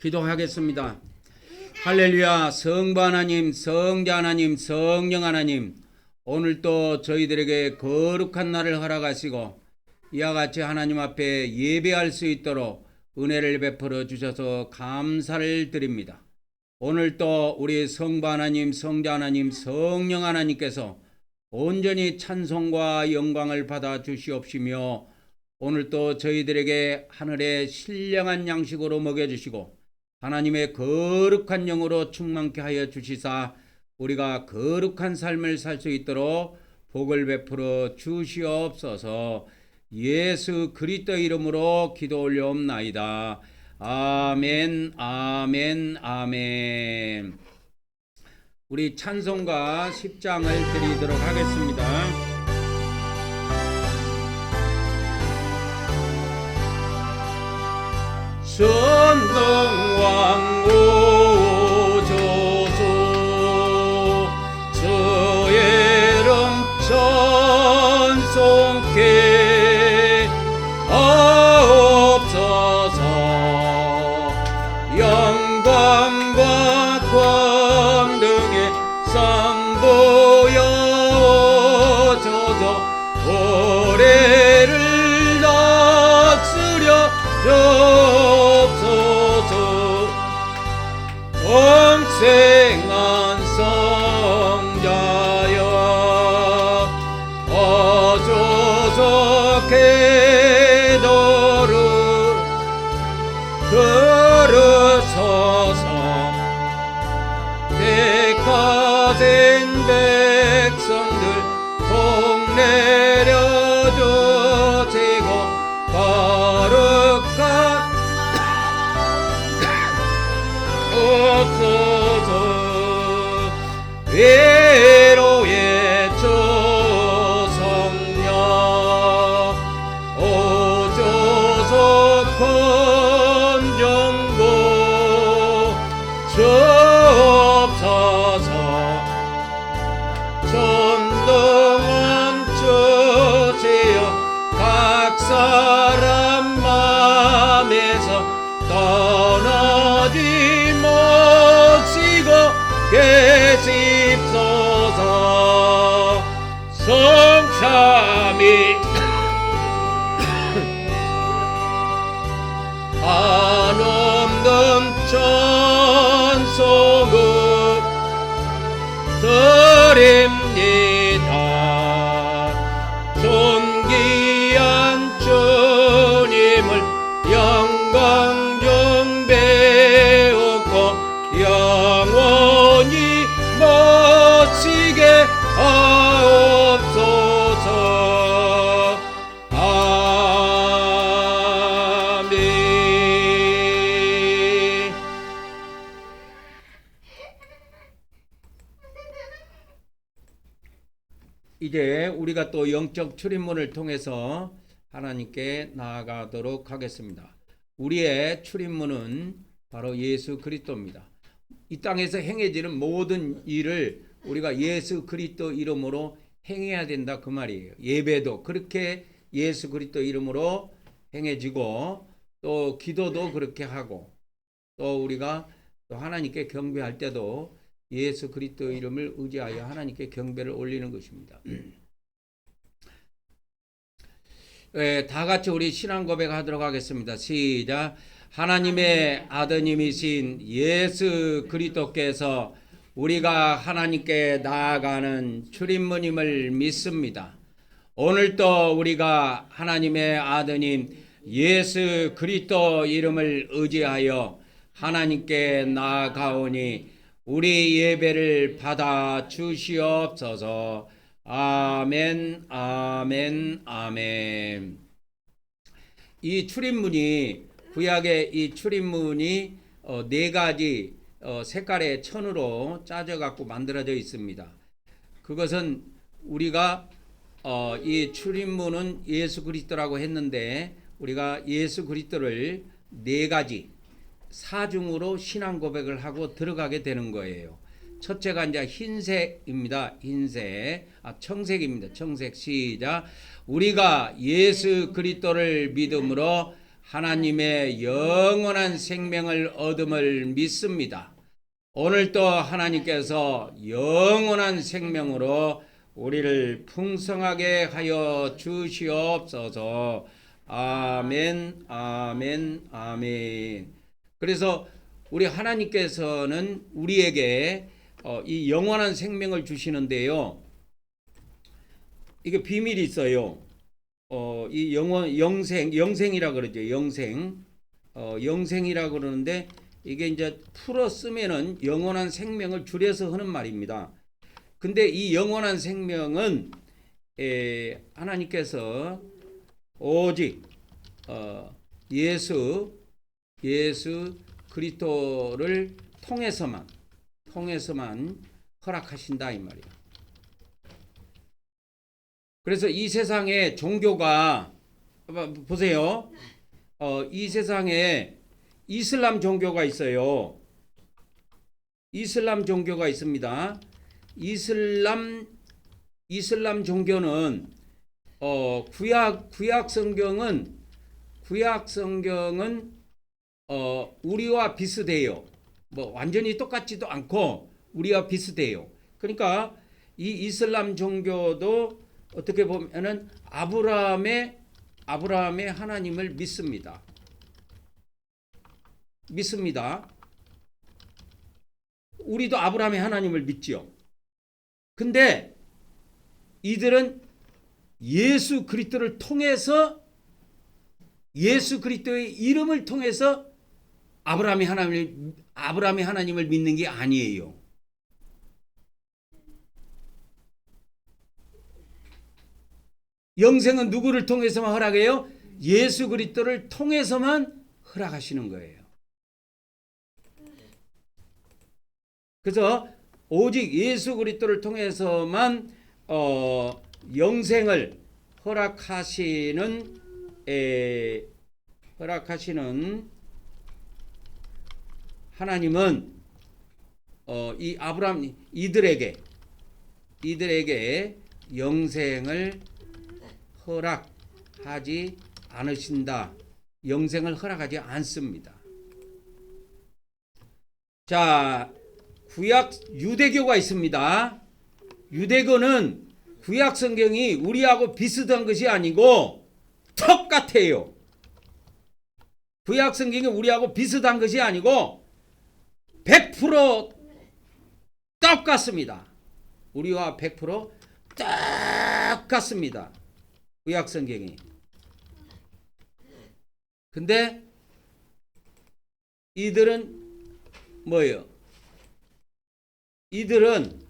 기도하겠습니다. 할렐루야. 성부 하나님, 성자 하나님, 성령 하나님, 오늘도 저희들에게 거룩한 날을 허락하시고 이와 같이 하나님 앞에 예배할 수 있도록 은혜를 베풀어 주셔서 감사를 드립니다. 오늘도 우리 성부 하나님, 성자 하나님, 성령 하나님께서 온전히 찬송과 영광을 받아 주시옵시며 오늘도 저희들에게 하늘의 신령한 양식으로 먹여주시고 하나님의 거룩한 영으로 충만케 하여 주시사 우리가 거룩한 삶을 살 수 있도록 복을 베풀어 주시옵소서. 예수 그리스도 이름으로 기도 올려옵나이다. 아멘, 아멘, 아멘. 우리 찬송가 10장을 드리도록 하겠습니다. 전능왕 오소서 주의 이름 찬송케 하옵소서. 영광과 권능의 상보여줘서 고래를 낮추려 영생한 성자여 어조서 계도를 걸으소서. 택하신 백성들 복 내려주시고 거룩한 없어서 위로의 주 성령 오조서 검정고 주옵소서. 전능한 주시여 각 사람 맘에서 떠나지 마시고 계십소서. 성삼위 한없는 찬송을 드립니다. 존귀한 주님을 영광 배우고 영원히 모시게 하옵소서. 아멘. 이제 우리가 또 영적 출입문을 통해서 하나님께 나아가도록 하겠습니다. 우리의 출입문은 바로 예수 그리스도입니다. 이 땅에서 행해지는 모든 일을 우리가 예수 그리스도 이름으로 행해야 된다 그 말이에요. 예배도 그렇게 예수 그리스도 이름으로 행해지고 또 기도도 그렇게 하고 또 우리가 또 하나님께 경배할 때도 예수 그리스도 이름을 의지하여 하나님께 경배를 올리는 것입니다. 다 같이 우리 신앙 고백하도록 하겠습니다. 시작. 하나님의 아드님이신 예수 그리스도께서 우리가 하나님께 나아가는 출입문임을 믿습니다. 오늘도 우리가 하나님의 아드님 예수 그리스도 이름을 의지하여 하나님께 나아가오니 우리 예배를 받아 주시옵소서. 아멘, 아멘, 아멘. 이 출입문이 구약의 이 출입문이 네 가지 색깔의 천으로 짜져 갖고 만들어져 있습니다. 그것은 우리가 이 출입문은 예수 그리스도라고 했는데 우리가 예수 그리스도를 네 가지 사중으로 신앙 고백을 하고 들어가게 되는 거예요. 첫째가 이제 흰색입니다. 흰색. 청색입니다. 청색. 시작. 우리가 예수 그리스도를 믿음으로 하나님의 영원한 생명을 얻음을 믿습니다. 오늘도 하나님께서 영원한 생명으로 우리를 풍성하게 하여 주시옵소서. 아멘, 아멘, 아멘. 그래서 우리 하나님께서는 우리에게 이 영원한 생명을 주시는데요. 이게 비밀이 있어요. 이 영생이라 그러죠. 영생이라 그러는데 이게 이제 풀어 쓰면은 영원한 생명을 줄여서 하는 말입니다. 근데 이 영원한 생명은 하나님께서 오직 예수 그리스도를 통해서만 허락하신다 이 말이에요. 그래서 이 세상에 종교가 보세요. 이 세상에 이슬람 종교가 있어요. 이슬람 종교가 있습니다. 이슬람 종교는 구약 성경은 우리와 비슷해요. 뭐 완전히 똑같지도 않고 우리와 비슷해요. 그러니까 이 이슬람 종교도 어떻게 보면은 아브라함의 하나님을 믿습니다. 우리도 아브라함의 하나님을 믿지요. 근데 이들은 예수 그리스도를 통해서 예수 그리스도의 이름을 통해서 아브라함의 하나님을 믿는 게 아니에요. 영생은 누구를 통해서만 허락해요? 예수 그리스도를 통해서만 허락하시는 거예요. 그래서 오직 예수 그리스도를 통해서만 영생을 허락하시는 하나님은 이 아브라함 이들에게 영생을 허락하지 않으신다. 영생을 허락하지 않습니다. 자, 구약 유대교가 있습니다. 유대교는 구약 성경이 우리하고 비슷한 것이 아니고 똑같아요. 구약 성경이 우리하고 비슷한 것이 아니고 100% 똑같습니다. 우리와 100% 똑같습니다. 구약 성경이. 근데 이들은 뭐예요? 이들은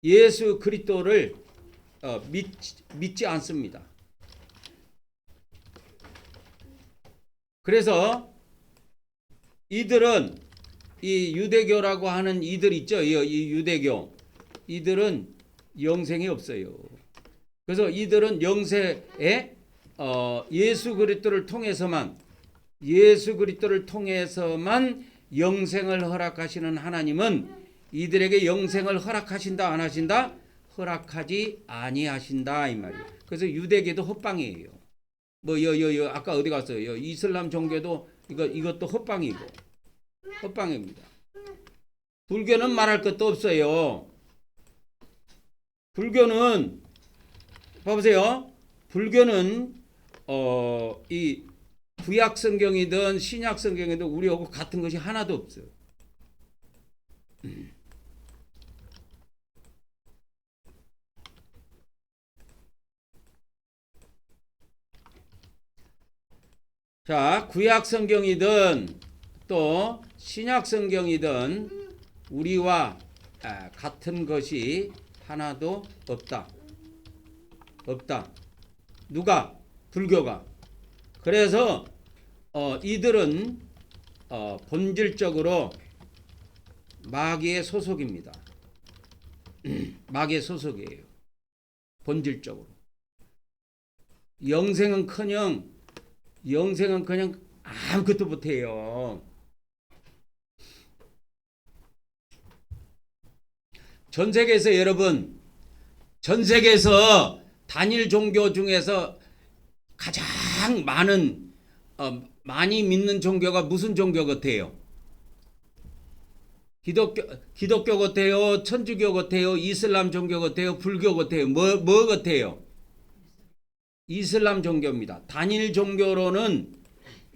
예수 그리스도를 믿지 않습니다. 그래서 이들은 이 유대교라고 하는 이들 있죠. 이 유대교. 이들은 영생이 없어요. 그래서 이들은 영생에 예수 그리스도를 통해서만 영생을 허락하시는 하나님은 이들에게 영생을 허락하신다 안 하신다? 허락하지 아니하신다 이 말이에요. 그래서 유대교도 헛방이에요. 뭐 아까 어디 갔어요? 이슬람 종교도 이것도 헛방입니다. 불교는 말할 것도 없어요. 불교는 봐보세요. 불교는 이 구약 성경이든 신약 성경이든 우리하고 같은 것이 하나도 없어요. 자, 구약 성경이든 또 신약 성경이든 우리와 같은 것이 하나도 없다. 누가? 불교가. 그래서 이들은 본질적으로 마귀의 소속입니다. 마귀의 소속이에요. 본질적으로. 영생은커녕 아무것도 못해요. 전 세계에서 단일 종교 중에서 가장 많은 많이 믿는 종교가 무슨 종교 같아요? 기독교 같아요? 천주교 같아요? 이슬람 종교 같아요? 불교 같아요? 뭐 같아요? 이슬람 종교입니다. 단일 종교로는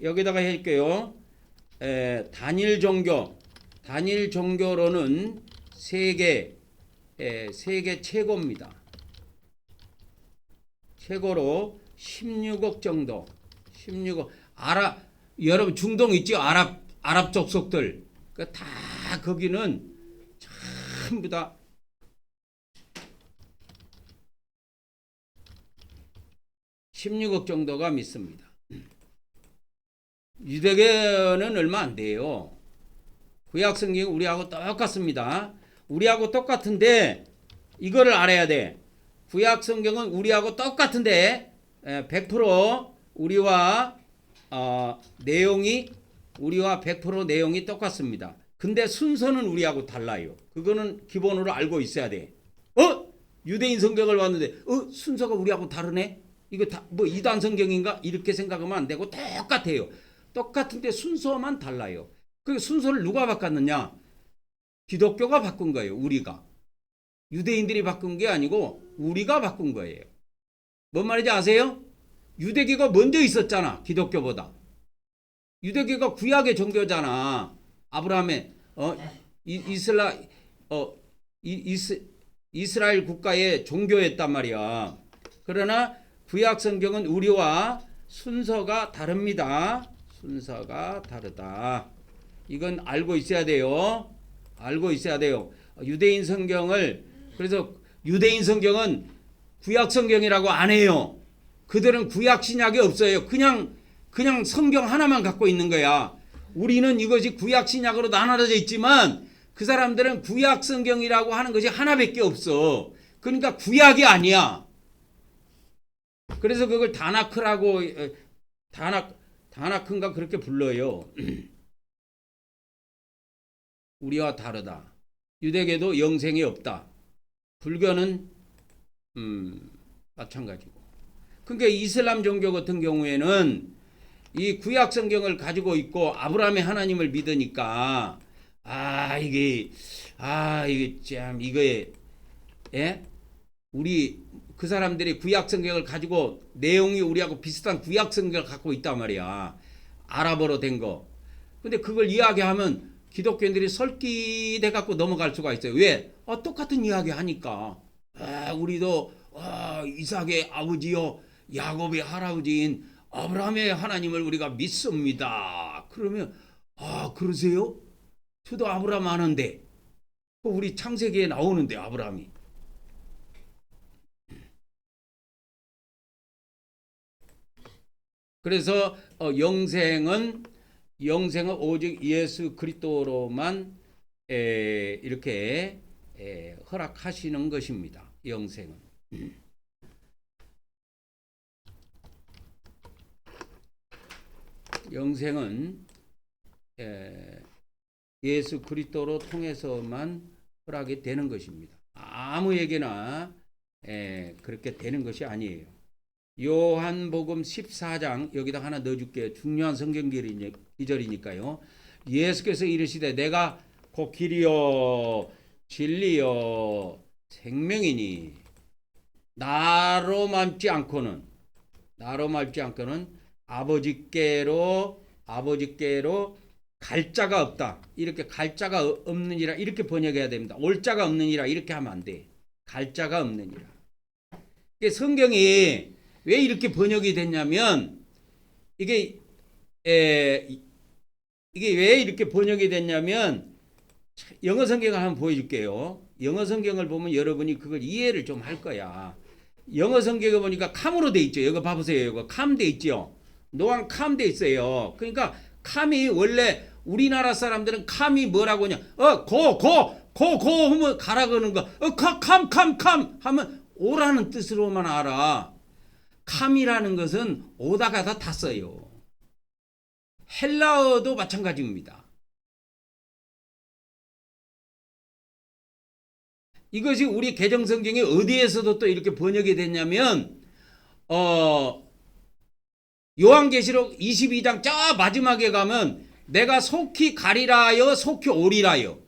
여기다가 할게요. 단일 종교로는 세계 최고입니다. 최고로 16억 정도. 16억. 여러분 중동 있죠? 아랍 족속들. 다 거기는 전부 다 (16억) 정도가 믿습니다. 유대교는 얼마 안 돼요. 구약성경이 우리하고 똑같습니다. 우리하고 똑같은데 이거를 알아야 돼. 구약성경은 우리하고 똑같은데 100% 우리와 내용이 100% 내용이 똑같습니다. 근데 순서는 우리하고 달라요. 그거는 기본으로 알고 있어야 돼. 유대인 성경을 봤는데 순서가 우리하고 다르네? 이거 다 뭐 이단 성경인가? 이렇게 생각하면 안 되고 똑같아요. 똑같은데 순서만 달라요. 그 순서를 누가 바꿨느냐? 기독교가 바꾼 거예요. 우리가. 유대인들이 바꾼 게 아니고 우리가 바꾼 거예요. 뭔 말인지 아세요? 유대교가 먼저 있었잖아. 기독교보다. 유대교가 구약의 종교잖아. 아브라함의 이스라엘 국가의 종교였단 말이야. 그러나 구약 성경은 우리와 순서가 다릅니다. 순서가 다르다. 이건 알고 있어야 돼요. 알고 있어야 돼요. 유대인 성경은 구약 성경이라고 안 해요. 그들은 구약 신약이 없어요. 그냥 성경 하나만 갖고 있는 거야. 우리는 이것이 구약 신약으로 나눠져 있지만 그 사람들은 구약 성경이라고 하는 것이 하나밖에 없어. 그러니까 구약이 아니야. 그래서 그걸 다나크라고 다나크인가 그렇게 불러요. 우리와 다르다. 유대교도 영생이 없다. 불교는 마찬가지고. 그러니까 이슬람 종교 같은 경우에는 이 구약 성경을 가지고 있고 아브라함의 하나님을 믿으니까 이게 참 이거에 우리 그 사람들이 구약 성경을 가지고 내용이 우리하고 비슷한 구약 성경을 갖고 있단 말이야. 아랍어로 된 거. 근데 그걸 이야기하면 기독교인들이 설기돼 갖고 넘어갈 수가 있어요. 왜? 똑같은 이야기 하니까. 우리도 이삭의 아버지요 야곱의 할아버지인 아브라함의 하나님을 우리가 믿습니다. 그러면 그러세요? 저도 아브라함 아는데 우리 창세기에 나오는데 아브라함이. 그래서 영생은 오직 예수 그리스도로만 이렇게 허락하시는 것입니다. 영생은. 영생은 예수 그리스도로 통해서만 허락이 되는 것입니다. 아무에게나 그렇게 되는 것이 아니에요. 요한복음 14장 여기다 하나 넣어줄게요. 중요한 성경 기절이니까요. 예수께서 이르시되 내가 곧 길이요 진리요 생명이니 나로 맘지 않고는 아버지께로 갈 자가 없다. 이렇게 갈 자가 없느니라 이렇게 번역해야 됩니다. 올 자가 없느니라 이렇게 하면 안 돼. 갈 자가 없느니라. 성경이 왜 이렇게 번역이 됐냐면 이게 왜 이렇게 번역이 됐냐면 영어 성경을 한번 보여줄게요. 영어 성경을 보면 여러분이 그걸 이해를 좀 할 거야. 영어 성경에 보니까 캄으로 돼 있죠. 이거 봐보세요. 이거 캄 돼 있죠. 노안 캄 돼 있어요. 그러니까 캄이 원래 우리나라 사람들은 캄이 뭐라고 하냐? 고 하면 가라 그러는 거. 캄 하면 오라는 뜻으로만 알아. 캄이라는 것은 오다가 다 탔어요. 헬라어도 마찬가지입니다. 이것이 우리 개정성경이 어디에서도 또 이렇게 번역이 됐냐면 요한계시록 22장 저 마지막에 가면 내가 속히 가리라여 속히 오리라요.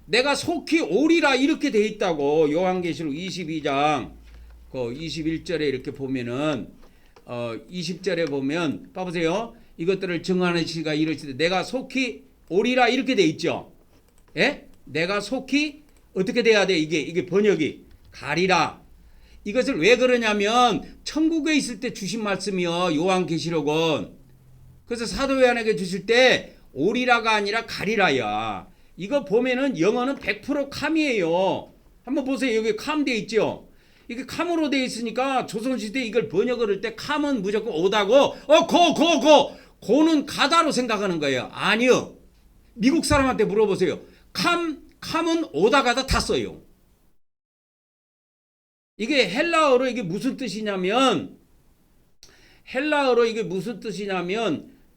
내가 속히 오리라 이렇게 돼 있다고. 요한계시록 22장 그 21절에 이렇게 보면은 20절에 보면 봐보세요. 이것들을 증언하는 시가 이르시되 내가 속히 오리라 이렇게 돼 있죠. 예? 내가 속히 어떻게 돼야 돼? 이게 번역이 가리라. 이것을 왜 그러냐면 천국에 있을 때 주신 말씀이요. 요한계시록은. 그래서 사도 요한에게 주실 때 오리라가 아니라 가리라야. 이거 보면은 영어는 100% 캄이에요. 한번 보세요. 여기 캄 돼 있죠. 이게 캄으로 돼 있으니까 조선시대 이걸 번역을 할 때 캄은 무조건 오다고 고는 가다로 생각하는 거예요. 아니요. 미국 사람한테 물어보세요. 캄은 오다 가다 다 써요. 이게 헬라어로 이게 무슨 뜻이냐면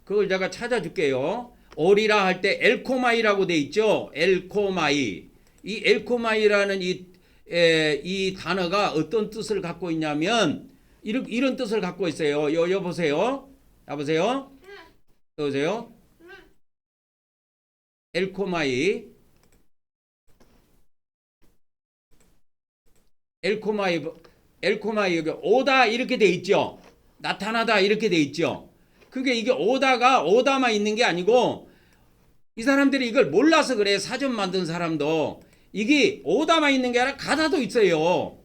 그걸 제가 찾아줄게요. 오리라 할 때 엘코마이라고 돼 있죠. 엘코마이. 이 엘코마이라는 이 단어가 어떤 뜻을 갖고 있냐면 이런 뜻을 갖고 있어요. 여보세요. 여보세요. 여보세요. 엘코마이 여기 오다 이렇게 돼 있죠. 나타나다 이렇게 돼 있죠. 그러니까 이게 오다만 있는 게 아니고 이 사람들이 이걸 몰라서 그래. 사전 만든 사람도 이게 오다만 있는 게 아니라 가다도 있어요.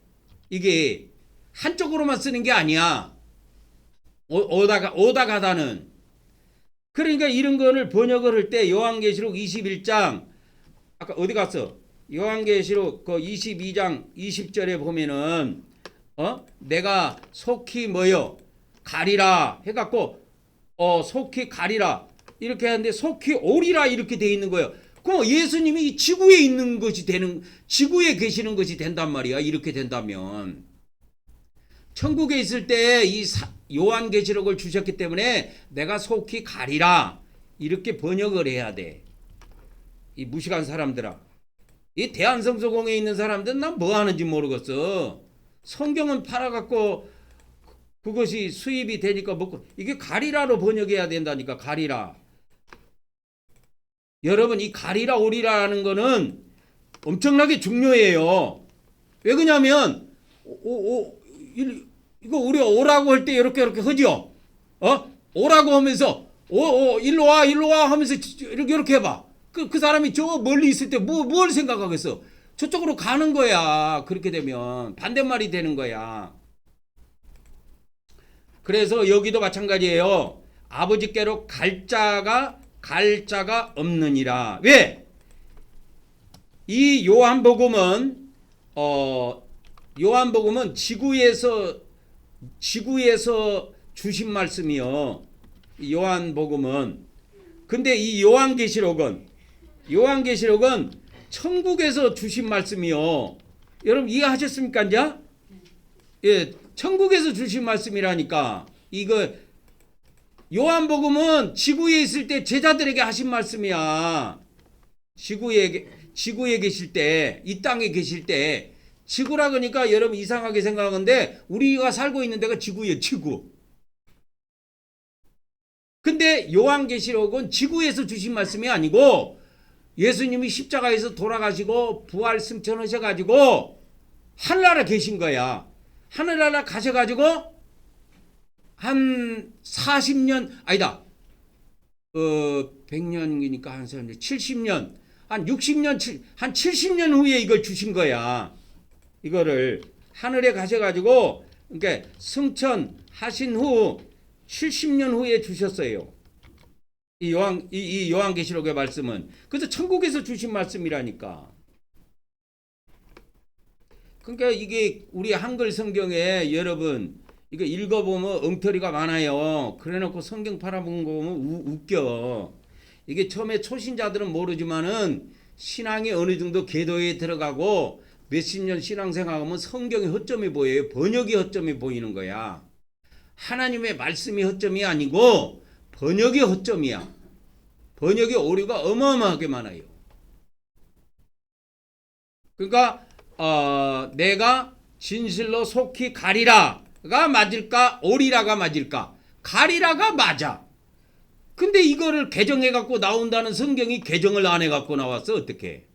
이게 한쪽으로만 쓰는 게 아니야. 오다 가다는. 그러니까 이런 거를 번역을 할 때 요한계시록 21장 아까 어디 갔어? 요한계시록 그 22장 20절에 보면은 내가 속히 뭐요? 가리라 해갖고 속히 가리라 이렇게 하는데 속히 오리라 이렇게 돼 있는 거예요. 그럼 예수님이 이 지구에 있는 것이 지구에 계시는 것이 된단 말이야. 이렇게 된다면 천국에 있을 때 이 요한계시록을 주셨기 때문에 내가 속히 가리라 이렇게 번역을 해야 돼. 이 무식한 사람들아. 이 대한성서공회에 있는 사람들은 난 뭐 하는지 모르겠어. 성경은 팔아갖고 그것이 수입이 되니까 먹고 이게 가리라로 번역해야 된다니까. 가리라. 여러분 이 가리라 오리라라는 거는 엄청나게 중요해요. 왜 그러냐면 이거 우리가 오라고 할 때 이렇게 하죠. 오라고 하면서 일로 와 하면서 이렇게 해봐. 그 사람이 저 멀리 있을 때 뭘 생각하겠어? 저쪽으로 가는 거야. 그렇게 되면 반대말이 되는 거야. 그래서 여기도 마찬가지예요. 아버지께로 갈 자가 없느니라. 왜? 이 요한복음은 지구에서 주신 말씀이요. 요한복음은. 근데 이 요한계시록은 천국에서 주신 말씀이요. 여러분 이해하셨습니까? 이제? 예, 천국에서 주신 말씀이라니까. 이거 요한복음은 지구에 있을 때 제자들에게 하신 말씀이야. 지구에 계실 때, 이 땅에 계실 때, 지구라 그러니까 여러분 이상하게 생각하는데 우리가 살고 있는 데가 지구예요. 지구. 근데 요한계시록은 지구에서 주신 말씀이 아니고 예수님이 십자가에서 돌아가시고 부활 승천하셔가지고 하늘나라 계신 거야. 하늘나라 가셔가지고 한 40년 아니다. 100년이니까 한 70년 한 60년 한 70년 후에 이걸 주신 거야. 이거를 하늘에 가셔가지고 그러니까 승천하신 후 70년 후에 주셨어요. 이 요한계시록의 말씀은. 그래서 천국에서 주신 말씀이라니까. 그러니까 이게 우리 한글 성경에 여러분 이거 읽어보면 엉터리가 많아요. 그래놓고 성경 팔아본 거 보면 웃겨. 이게 처음에 초신자들은 모르지만은 신앙이 어느 정도 궤도에 들어가고 몇십 년 신앙생활하면 성경의 허점이 보여요. 번역이 허점이 보이는 거야. 하나님의 말씀이 허점이 아니고 번역이 허점이야. 번역의 오류가 어마어마하게 많아요. 그러니까 내가 진실로 속히 가리라 맞을까? 오리라가 맞을까? 가리라가 맞아. 근데 이거를 개정해 갖고 나온다는 성경이 개정을 안 해 갖고 나왔어. 어떻게?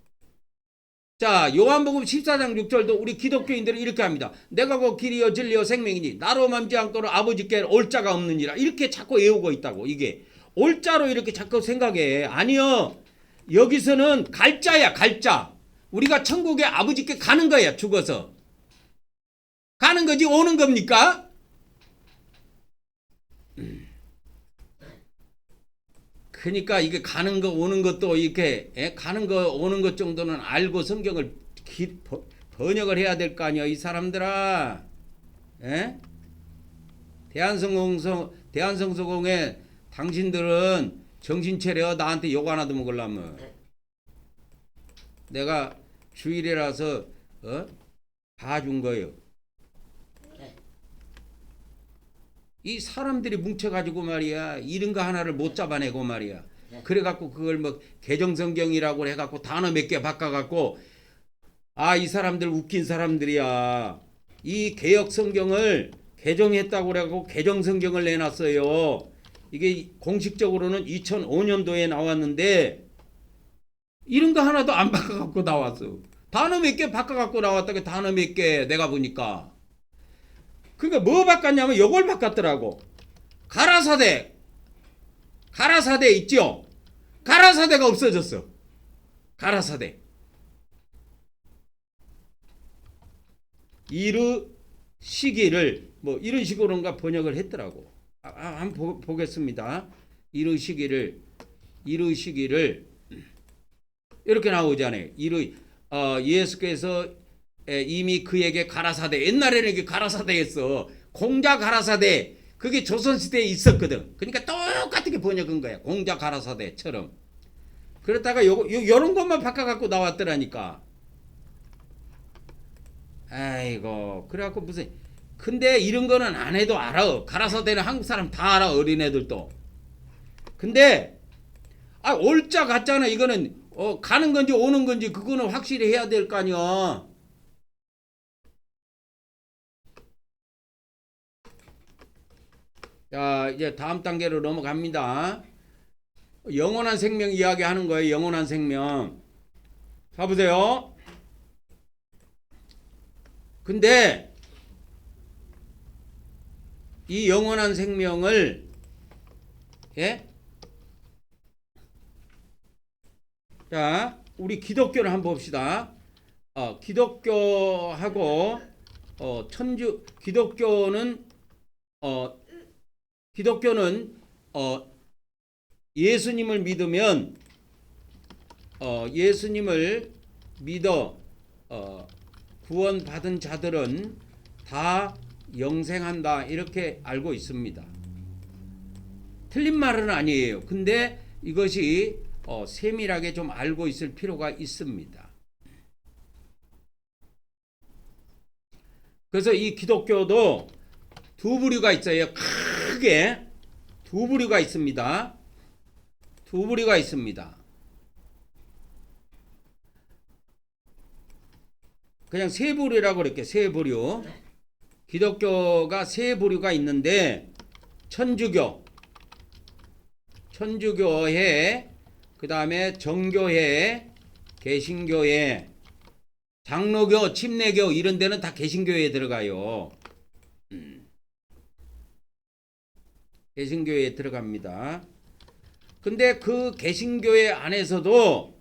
자, 요한복음 14장 6절도 우리 기독교인들은 이렇게 합니다. 내가 곧 길이요 진리요 생명이니 나로 맘지 않고는 아버지께 올 자가 없느니라. 이렇게 자꾸 외우고 있다고. 이게 올자로 이렇게 자꾸 생각해. 아니요. 여기서는 갈자야, 갈자. 우리가 천국에 아버지께 가는 거야, 죽어서. 가는 거지 오는 겁니까? 그러니까 이게 가는 거 오는 것도 이렇게 가는 거 오는 것 정도는 알고 성경을 번역을 해야 될 거 아니야, 이 사람들아. 에? 대한성서공회 당신들은 정신 차려. 나한테 욕 하나도 먹으려면. 내가 주일이라서 봐준 거예요. 이 사람들이 뭉쳐가지고 말이야, 이런 거 하나를 못 잡아내고 말이야. 그래갖고 그걸 뭐 개정성경이라고 해갖고 단어 몇 개 바꿔갖고, 이 사람들 웃긴 사람들이야. 이 개혁성경을 개정했다고 그래갖고 개정성경을 내놨어요. 이게 공식적으로는 2005년도에 나왔는데 이런 거 하나도 안 바꿔갖고 나왔어. 단어 몇 개 바꿔갖고 나왔다고. 단어 몇 개 내가 보니까. 그러니까 뭐 바꿨냐면 이걸 바꿨더라고. 가라사대 있죠. 가라사대가 없어졌어. 가라사대. 이르시기를 뭐 이런 식으로인가 번역을 했더라고. 한번 보겠습니다. 이르시기를 이렇게 나오잖아요. 예수께서 이미 그에게 가라사대, 옛날에는 이게 가라사대였어. 공자 가라사대. 그게 조선시대에 있었거든. 그러니까 똑같게 번역한 거야. 공자 가라사대처럼. 그러다가 요런 것만 바꿔갖고 나왔더라니까. 아이고, 그래갖고 무슨. 근데 이런 거는 안 해도 알아. 가라사대는 한국 사람 다 알아. 어린애들도. 근데 올자 같잖아. 이거는 가는 건지 오는 건지 그거는 확실히 해야 될 거 아니야. 자, 이제 다음 단계로 넘어갑니다. 영원한 생명 이야기 하는 거예요. 영원한 생명. 자, 보세요. 근데 이 영원한 생명을 자, 우리 기독교를 한번 봅시다. 기독교하고 기독교는 예수님을 믿으면 예수님을 믿어 구원받은 자들은 다 영생한다, 이렇게 알고 있습니다. 틀린 말은 아니에요. 근데 이것이 세밀하게 좀 알고 있을 필요가 있습니다. 그래서 이 기독교도 두 부류가 있어요. 크게 두 부류가 있습니다. 두 부류가 있습니다. 그냥 세 부류라고 그럴게. 세 부류. 기독교가 세 부류가 있는데, 천주교회, 그 다음에 정교회, 개신교회, 장로교, 침례교 이런 데는 다 개신교회에 들어가요. 개신교회에 들어갑니다. 근데 그 개신교회 안에서도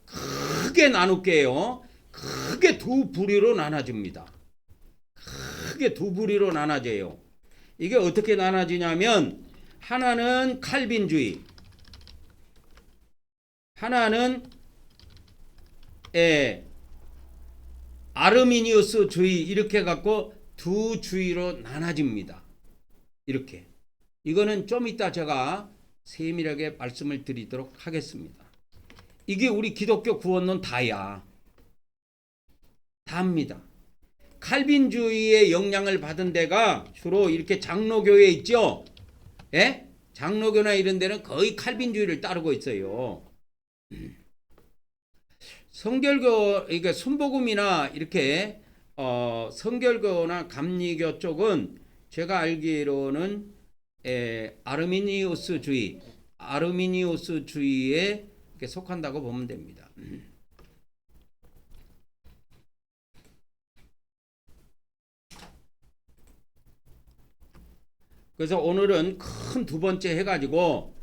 크게 나눌게요. 크게 두 부류로 나눠집니다. 크게 두 부류로 나눠져요. 이게 어떻게 나눠지냐면, 하나는 칼빈주의, 하나는 아르미니우스주의, 이렇게 갖고 두 주의로 나눠집니다. 이렇게. 이거는 좀 이따 제가 세밀하게 말씀을 드리도록 하겠습니다. 이게 우리 기독교 구원론 다야. 다입니다. 칼빈주의의 영향을 받은 데가 주로 이렇게 장로교회 있죠? 장로교나 이런 데는 거의 칼빈주의를 따르고 있어요. 성결교, 그러니까 순복음이나 이렇게 성결교나 감리교 쪽은 제가 알기로는 아르미니우스주의에 속한다고 보면 됩니다. 그래서 오늘은 큰 두 번째 해가지고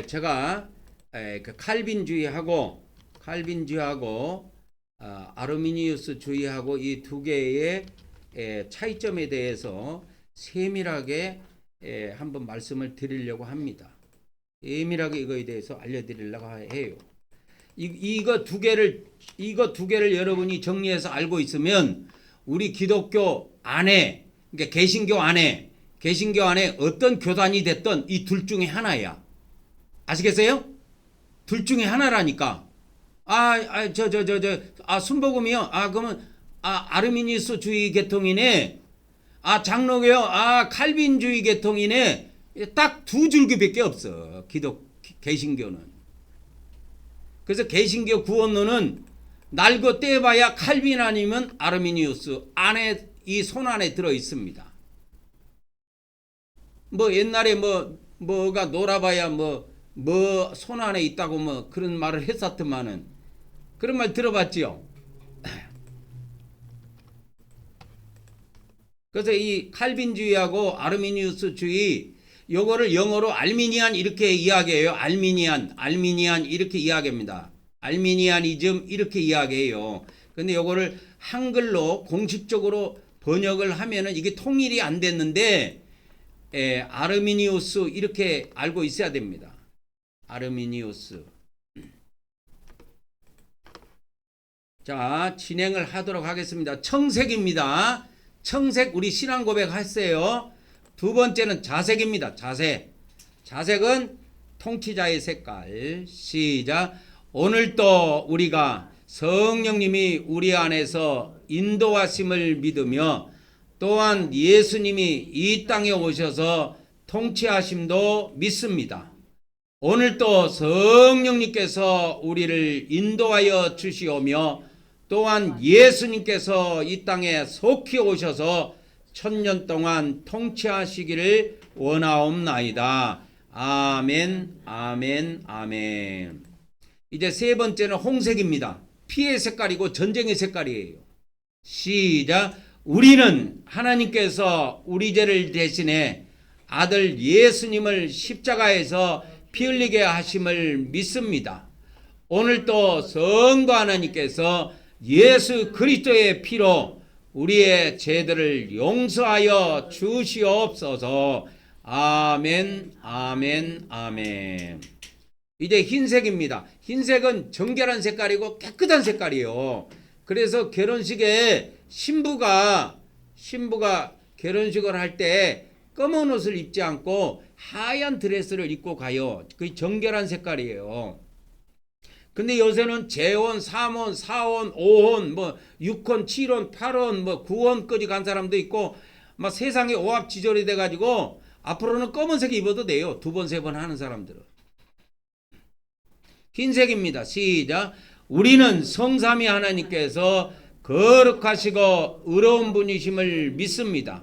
제가 그 칼빈주의하고 아르미니우스주의하고 이 두 개의 차이점에 대해서 세밀하게 한번 말씀을 드리려고 합니다. 세밀하게 이거에 대해서 알려드리려고 해요. 이거 두 개를 여러분이 정리해서 알고 있으면 우리 기독교 안에, 그러니까 개신교 안에 어떤 교단이 됐든 이 둘 중에 하나야. 아시겠어요? 둘 중에 하나라니까. 순복음이요? 그러면, 아르미니우스주의 계통이네. 장로교요? 칼빈주의 계통이네. 딱 두 줄기밖에 없어. 개신교는. 그래서 개신교 구원론은 날고 떼봐야 칼빈 아니면 아르미니우스 안에, 이 손 안에 들어 있습니다. 뭐 옛날에 뭐가 놀아봐야 손 안에 있다고 그런 말을 했었더만은, 그런 말 들어봤지요. 그래서 이 칼빈주의하고 아르미니우스주의, 요거를 영어로 알미니안 이렇게 이야기해요. 알미니안 이렇게 이야기합니다. 알미니아니즘 이렇게 이야기해요. 근데 요거를 한글로 공식적으로 번역을 하면은 이게 통일이 안 됐는데, 아르미니우스 이렇게 알고 있어야 됩니다. 아르미니우스. 자, 진행을 하도록 하겠습니다. 청색입니다. 청색 우리 신앙 고백 했어요. 두 번째는 자색입니다. 자색은 통치자의 색깔. 시작. 오늘도 우리가 성령님이 우리 안에서 인도하심을 믿으며 또한 예수님이 이 땅에 오셔서 통치하심도 믿습니다. 오늘도 성령님께서 우리를 인도하여 주시오며 또한 예수님께서 이 땅에 속히 오셔서 1000년 동안 통치하시기를 원하옵나이다. 아멘, 아멘, 아멘. 이제 세 번째는 홍색입니다. 피의 색깔이고 전쟁의 색깔이에요. 시작. 우리는 하나님께서 우리 죄를 대신해 아들 예수님을 십자가에서 피 흘리게 하심을 믿습니다. 오늘도 성도 하나님께서 예수 그리스도의 피로 우리의 죄들을 용서하여 주시옵소서. 아멘, 아멘, 아멘. 이제 흰색입니다. 흰색은 정결한 색깔이고 깨끗한 색깔이에요. 그래서 결혼식에 신부가 결혼식을 할 때 검은 옷을 입지 않고 하얀 드레스를 입고 가요. 그게 정결한 색깔이에요. 근데 요새는 재혼, 3혼, 4혼, 5혼, 6혼, 7혼, 8혼, 9혼까지 간 사람도 있고, 막 세상에 오합지졸이 돼가지고, 앞으로는 검은색 입어도 돼요. 2번, 3번 하는 사람들은. 흰색입니다. 시작. 우리는 성삼위 하나님께서 거룩하시고 의로운 분이심을 믿습니다.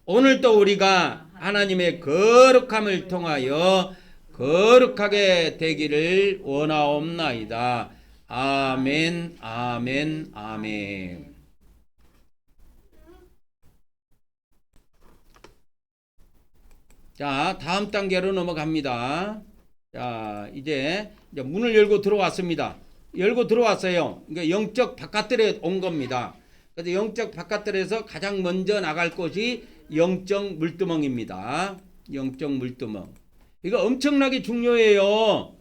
오늘도 우리가 하나님의 거룩함을 통하여 거룩하게 되기를 원하옵나이다. 아멘, 아멘, 아멘. 자, 다음 단계로 넘어갑니다. 자, 이제 문을 열고 들어왔습니다. 열고 들어왔어요. 그러니까 영적 바깥들에 온 겁니다. 그래서 영적 바깥들에서 가장 먼저 나갈 곳이 영적 물두멍입니다. 영적 물두멍. 이거 엄청나게 중요해요.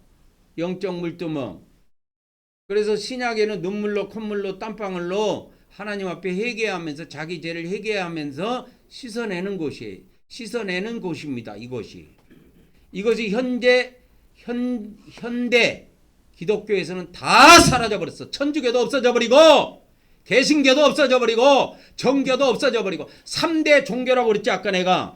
영적 물두멍. 그래서 신약에는 눈물로 콧물로 땀방울로 하나님 앞에 회개하면서 자기 죄를 회개하면서 씻어내는 곳이에요. 씻어내는 곳입니다. 이것이 현대 기독교에서는 다 사라져버렸어. 천주교도 없어져버리고 개신교도 없어져버리고 정교도 없어져버리고 3대 종교라고 그랬지. 아까 내가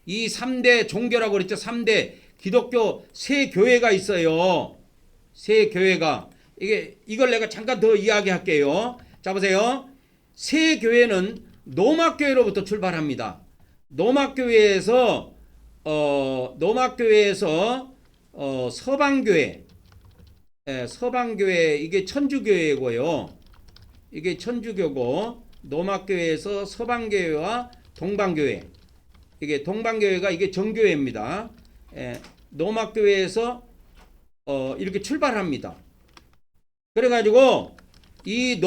이 3대 종교라고 그랬죠. 3대 기독교 세 교회가 있어요. 세 교회가. 이걸 내가 잠깐 더 이야기할게요. 자, 보세요. 새 교회는 노막교회로부터 출발합니다. 노막교회에서 서방교회, 서방교회 이게 천주교회고요. 이게 천주교고 노막교회에서 서방교회와 동방교회, 이게 동방교회가 이게 정교회입니다. 노막교회에서 이렇게 출발합니다. 그래가지고 이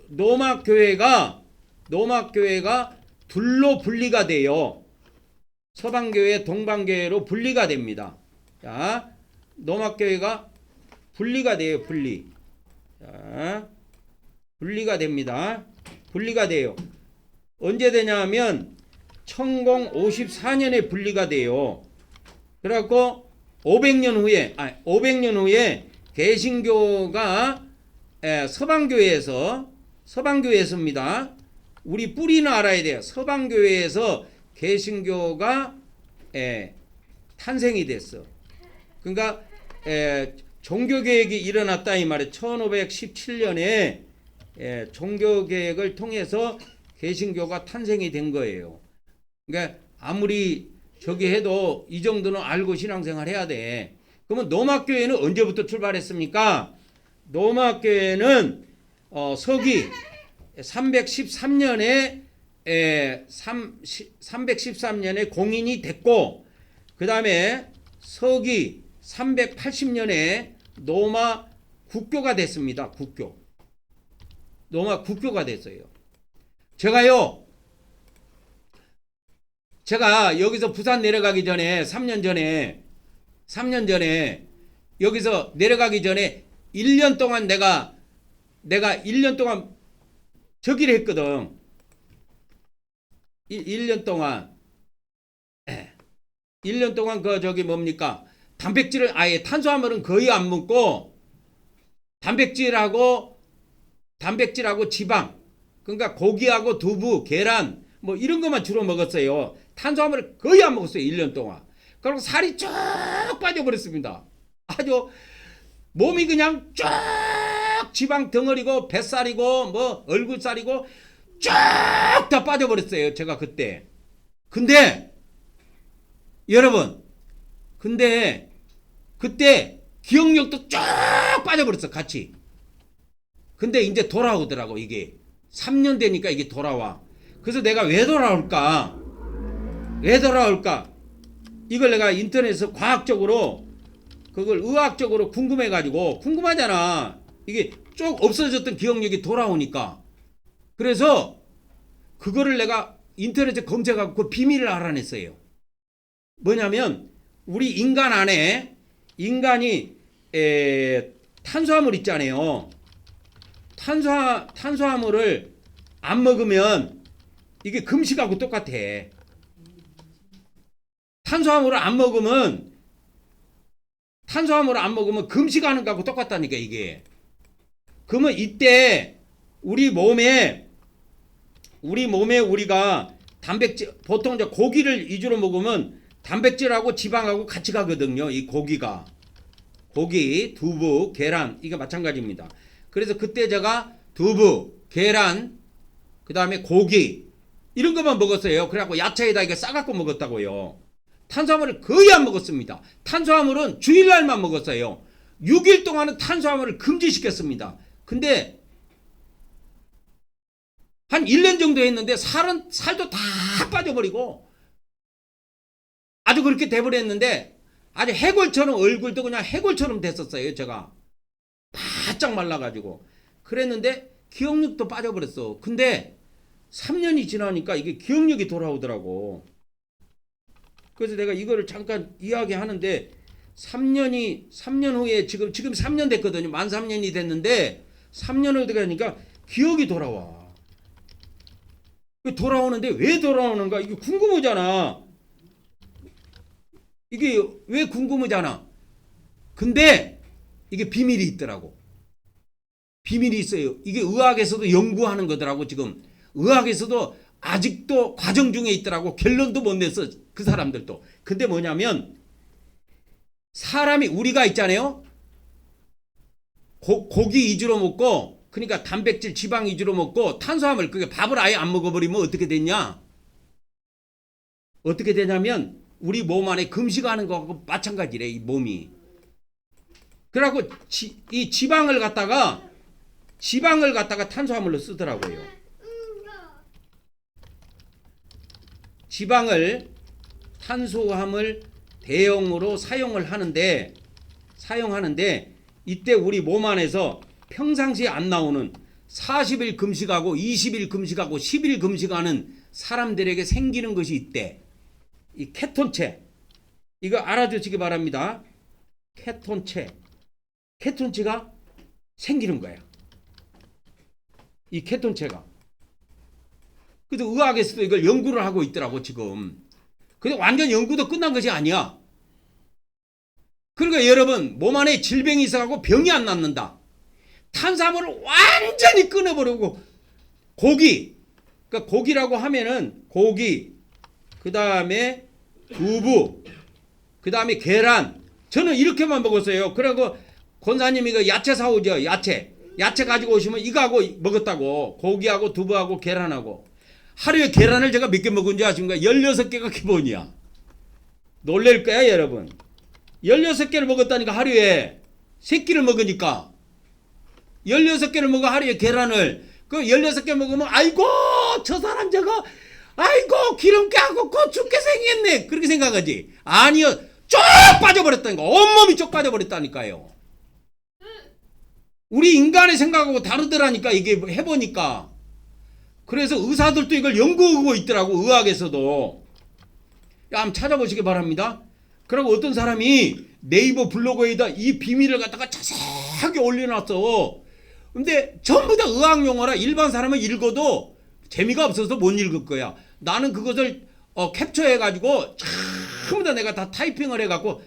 노막교회가 둘로 분리가 돼요. 서방교회, 동방교회로 분리가 됩니다. 자, 노막교회가 분리가 돼요. 자, 분리가 됩니다. 분리가 돼요. 언제 되냐면 1054년에 분리가 돼요. 그래갖고 500년 후에 개신교가 서방교회에서입니다. 우리 뿌리는 알아야 돼요. 서방교회에서 개신교가 탄생이 됐어. 그러니까 종교개혁이 일어났다 이 말이에요. 1517년에 종교개혁을 통해서 개신교가 탄생이 된 거예요. 그러니까 아무리 저기 해도 이 정도는 알고 신앙생활 해야 돼. 그러면 노막교회는 언제부터 출발했습니까? 노막교회는 서기 313년에 공인이 됐고, 그 다음에 서기 380년에 노마 국교가 됐습니다. 노마 국교가 됐어요. 제가 여기서 부산 내려가기 전에 3년 전에 여기서 내려가기 전에 1년 동안 내가 1년 동안 저기를 했거든. 1년 동안 단백질을 아예 탄수화물은 거의 안 먹고 단백질하고 지방, 그러니까 고기하고 두부, 계란 뭐 이런 것만 주로 먹었어요. 탄수화물을 거의 안 먹었어요. 1년 동안. 그리고 살이 쭉 빠져버렸습니다. 아주 몸이 그냥 쭉 지방 덩어리고 뱃살이고 뭐 얼굴살이고 쭉 다 빠져버렸어요. 제가 그때. 근데 여러분, 그때 기억력도 쫙 빠져버렸어. 같이. 근데 이제 돌아오더라고. 이게 3년 되니까 이게 돌아와. 그래서 내가 왜 돌아올까? 이걸 내가 인터넷에서 과학적으로, 그걸 의학적으로 궁금해가지고, 궁금하잖아. 이게 쭉 없어졌던 기억력이 돌아오니까. 그래서 그거를 내가 인터넷에 검색하고 그 비밀을 알아냈어요. 뭐냐면 우리 인간 안에, 인간이 탄수화물 있잖아요. 탄수화물을 안 먹으면 이게 금식하고 똑같아. 탄수화물을 안 먹으면 금식하는 거하고 똑같다니까 이게. 그러면 이때 우리 몸에 우리가 단백질, 보통 이제 고기를 위주로 먹으면 단백질하고 지방하고 같이 가거든요. 이 고기가. 고기, 두부, 계란, 이게 마찬가지입니다. 그래서 그때 제가 두부, 계란, 그 다음에 고기, 이런 것만 먹었어요. 그래갖고 야채에다 이게 싸갖고 먹었다고요. 탄수화물을 거의 안 먹었습니다. 탄수화물은 주일날만 먹었어요. 6일 동안은 탄수화물을 금지시켰습니다. 근데 한 1년 정도 했는데 살도 다 빠져버리고 아주 그렇게 돼버렸는데 아주 해골처럼, 얼굴도 그냥 해골처럼 됐었어요. 제가 바짝 말라가지고. 그랬는데 기억력도 빠져버렸어. 근데 3년이 지나니까 이게 기억력이 돌아오더라고. 그래서 내가 이거를 잠깐 이야기하는데 3년 후에 지금 3년 됐거든요. 만 3년이 됐는데 3년 후에 되니까 기억이 돌아와. 돌아오는데 왜 돌아오는가? 이게 궁금하잖아. 이게 왜 궁금하잖아. 근데 이게 비밀이 있더라고. 비밀이 있어요. 이게 의학에서도 연구하는 거더라고. 지금 의학에서도 아직도 과정 중에 있더라고. 결론도 못 냈어. 그 사람들도. 근데 뭐냐면 사람이, 우리가 있잖아요. 고기 위주로 먹고 그러니까 단백질 지방 위주로 먹고 탄수화물 그게 밥을 아예 안 먹어버리면 어떻게 됐냐? 어떻게 되냐면 우리 몸 안에 금식하는 거하고 마찬가지래 이 몸이. 그래갖고 이 지방을 갖다가 탄수화물로 쓰더라고요. 지방을 탄수화물 대용으로 사용하는데 이때 우리 몸 안에서 평상시에 안 나오는 40일 금식하고 20일 금식하고 10일 금식하는 사람들에게 생기는 것이 있대. 이 케톤체. 이거 알아주시기 바랍니다. 케톤체가 생기는 거야. 이 케톤체가. 그래서 의학에서도 이걸 연구를 하고 있더라고 지금. 근데 완전 연구도 끝난 것이 아니야. 그러니까 여러분 몸 안에 질병이 있어가지고 병이 안 낫는다. 탄수화물을 완전히 끊어버리고 고기, 그러니까 고기라고 하면은 고기, 그 다음에 두부, 그 다음에 계란. 저는 이렇게만 먹었어요. 그리고 권사님이 그 야채 사오죠. 야채 가지고 오시면 이거하고 먹었다고. 고기하고 두부하고 계란하고. 하루에 계란을 제가 몇 개 먹은지 아십니까? 16개가 기본이야. 놀랄 거야 여러분. 16개를 먹었다니까 하루에. 3끼를 먹으니까 16개를 먹어. 하루에 계란을 그 16개 먹으면 아이고 저 사람 저거 아이고 기름깨하고 고추깨 생겼네 그렇게 생각하지. 아니요 쭉 빠져버렸다니까. 온몸이 쭉 빠져버렸다니까요. 우리 인간의 생각하고 다르더라니까 이게 해보니까. 그래서 의사들도 이걸 연구하고 있더라고. 의학에서도. 한번 찾아보시기 바랍니다. 그리고 어떤 사람이 네이버 블로그에다 이 비밀을 갖다가 자세하게 올려놨어. 근데 전부 다 의학 용어라 일반 사람은 읽어도 재미가 없어서 못 읽을 거야. 나는 그것을 캡처해가지고 전부 다 내가 다 타이핑을 해갖고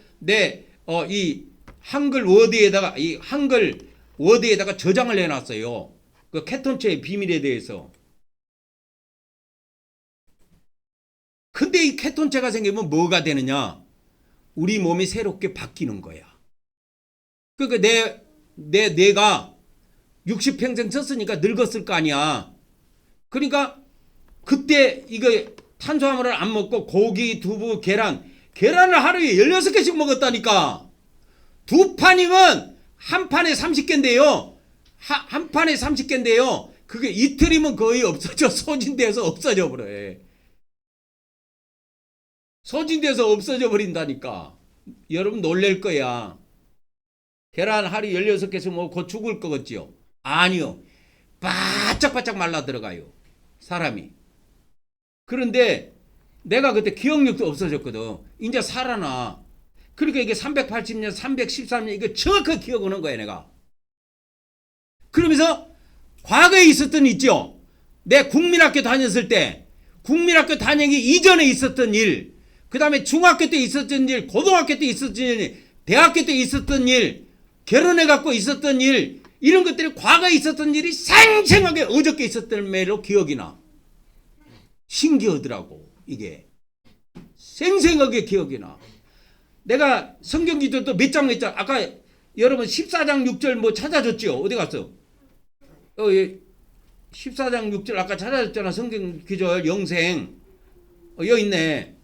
이 한글 워드에다가 저장을 해놨어요. 그 케톤체의 비밀에 대해서. 근데 이 케톤체가 생기면 뭐가 되느냐? 우리 몸이 새롭게 바뀌는 거야. 그러니까 내가 60평생 썼으니까 늙었을 거 아니야. 그러니까 그때 이거 탄수화물을 안 먹고 고기, 두부, 계란을 하루에 16개씩 먹었다니까. 두 판이면 한 판에 30개인데요. 한 판에 30개인데요. 그게 이틀이면 거의 없어져. 소진돼서 없어져 버려. 소진돼서 없어져 버린다니까. 여러분 놀랄 거야. 계란 하루 16개씩 먹고 죽을 것 같지요? 아니요. 바짝바짝 말라 들어가요. 사람이. 그런데 내가 그때 기억력도 없어졌거든. 이제 살아나. 그러니까 이게 380년, 313년 이거 정확하게 기억하는 거야 내가. 그러면서 과거에 있었던 있죠. 내 국민학교 다녔을 때 국민학교 다니기 이전에 있었던 일, 그 다음에 중학교 때 있었던 일, 고등학교 때 있었던 일, 대학교 때 있었던 일, 결혼해갖고 있었던 일, 이런 것들이 과거에 있었던 일이 생생하게 어저께 있었던 매로 기억이 나. 신기하더라고 이게. 생생하게 기억이 나. 내가 성경 기도도 몇 장 아까 여러분 14장 6절 뭐 찾아줬죠? 어디 갔어? 14장 6절 아까 찾아줬잖아. 성경 기절 영생. 여기 있네.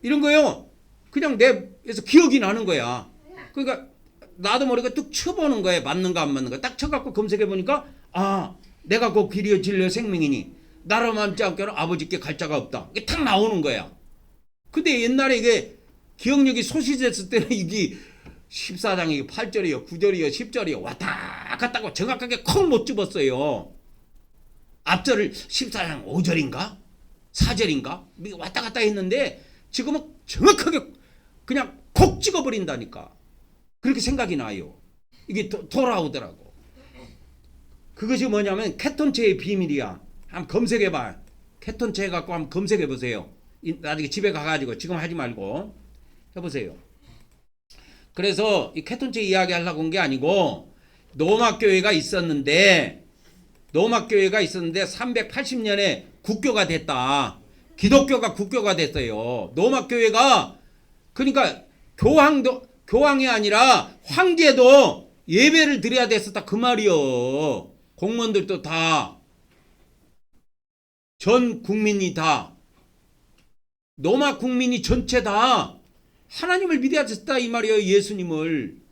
이런 거요. 그냥 내에서 기억이 나는 거야. 그러니까 나도 모르게 뚝 쳐보는 거야. 맞는가 안 맞는가. 딱 쳐갖고 검색해보니까 내가 그 길이요 진리요 생명이니 나로 맘지 않게는 아버지께 갈 자가 없다. 이게 탁 나오는 거야. 근데 옛날에 이게 기억력이 소실됐을 때는 이게 14장이 8절이요 9절이요 10절이요 왔다 갔다 하고 정확하게 콕 못 집었어요. 앞절을 14장 5절인가 4절인가 왔다 갔다 했는데 지금은 정확하게 그냥 콕 찍어버린다니까. 그렇게 생각이 나요. 이게 돌아오더라고. 그것이 뭐냐면 케톤체의 비밀이야. 한번 검색해봐. 케톤체 갖고 한번 검색해보세요. 나중에 집에 가가지고 지금 하지 말고 해보세요. 그래서 이 케톤체 이야기 하려고 온 게 아니고 노마교회가 있었는데 380년에 국교가 됐다. 기독교가 국교가 됐어요. 노마교회가 그러니까 교황이 아니라 황제도 예배를 드려야 됐었다 그 말이요. 공무원들도 다, 전 국민이 다, 로마 국민이 전체 다 하나님을 믿어야 됐다 이 말이에요. 예수님을.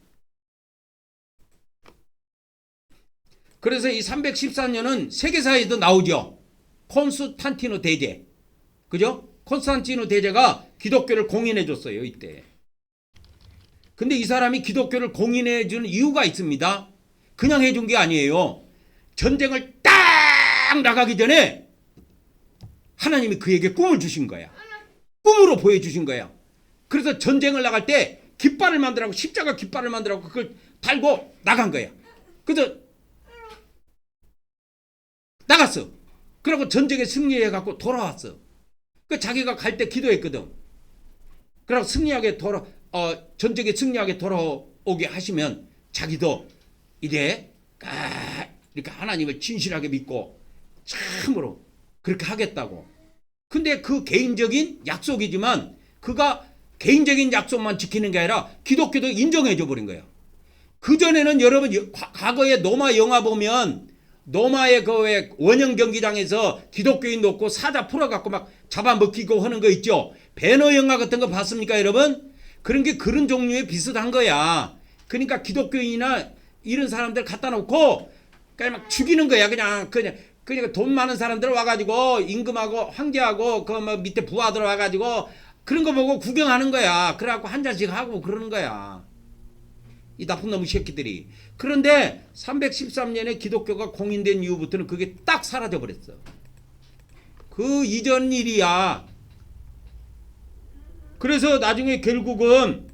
그래서 이 314년은 세계사에도 나오죠. 콘스탄티노 대제. 그죠? 콘스탄티노 대제가 기독교를 공인해 줬어요. 이때. 근데 이 사람이 기독교를 공인해 주는 이유가 있습니다. 그냥 해준 게 아니에요. 전쟁을 딱 나가기 전에 하나님이 그에게 꿈을 주신 거야. 꿈으로 보여주신 거야. 그래서 전쟁을 나갈 때 깃발을 만들라고, 십자가 깃발을 만들라고 그걸 달고 나간 거야. 그래서 나갔어. 그러고 전쟁에 승리해갖고 돌아왔어. 그 자기가 갈 때 기도했거든. 그러고 전쟁에 승리하게 돌아오게 하시면 자기도 이래 이렇게 하나님을 진실하게 믿고 참으로 그렇게 하겠다고. 근데 그 개인적인 약속이지만 그가 개인적인 약속만 지키는 게 아니라 기독교도 인정해줘 버린 거야. 그전에는 여러분 과거에 노마 영화 보면 노마의 그 원형 경기장에서 기독교인 놓고 사자 풀어갖고 막 잡아먹히고 하는 거 있죠. 배너 영화 같은 거 봤습니까 여러분? 그런 게 그런 종류의 비슷한 거야. 그러니까 기독교인이나 이런 사람들 갖다 놓고 그냥 막 죽이는 거야. 그냥 돈 많은 사람들 와가지고 임금하고 황제하고 그 뭐 밑에 부하들 와가지고 그런 거 보고 구경하는 거야. 그래갖고 한 잔씩 하고 그러는 거야. 이 나쁜 놈의 새끼들이. 그런데 313년에 기독교가 공인된 이후부터는 그게 딱 사라져 버렸어. 그 이전 일이야. 그래서 나중에 결국은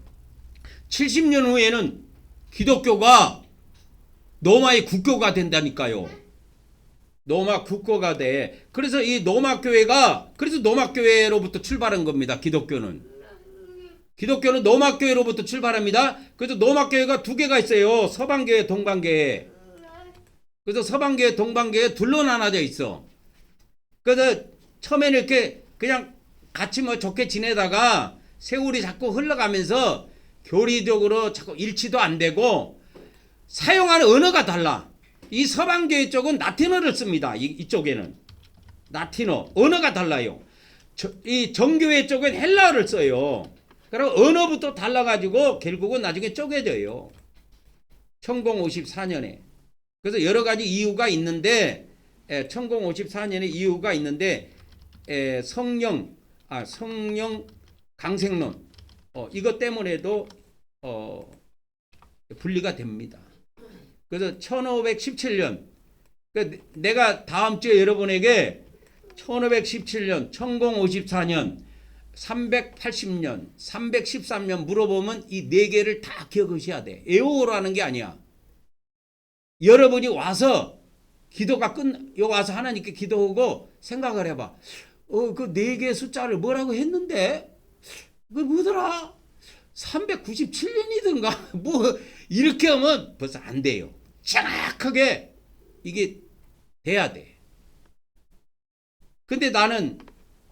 70년 후에는 기독교가 로마의 국교가 된다니까요. 로마 국교가 돼. 그래서 이 로마 교회가, 그래서 로마 교회로부터 출발한 겁니다. 기독교는 로마 교회로부터 출발합니다. 그래서 로마 교회가 두 개가 있어요. 서방교회, 동방교회. 그래서 서방교회, 동방교회 둘로 나눠져 있어. 그래서 처음에는 이렇게 그냥 같이 뭐 좋게 지내다가 세월이 자꾸 흘러가면서 교리적으로 자꾸 일치도 안 되고 사용하는 언어가 달라. 이 서방교회 쪽은 라틴어를 씁니다. 이쪽에는 라틴어, 언어가 달라요. 이 정교회 쪽은 헬라어를 써요. 그리고 언어부터 달라가지고 결국은 나중에 쪼개져요. 1054년에. 그래서 여러 가지 이유가 있는데 1054년에 이유가 있는데 성령 강생론 이것 때문에도 분리가 됩니다. 그래서 1517년 내가 다음 주에 여러분에게 1517년, 1054년, 380년, 313년 물어보면 이 네 개를 다 기억하셔야 돼. 에오라는 게 아니야. 여러분이 와서 여기 와서 하나님께 기도하고 생각을 해봐. 그 네 개의 숫자를 뭐라고 했는데? 그 뭐더라? 397년이든가 뭐 이렇게 하면 벌써 안 돼요. 정확하게 이게 돼야 돼. 근데 나는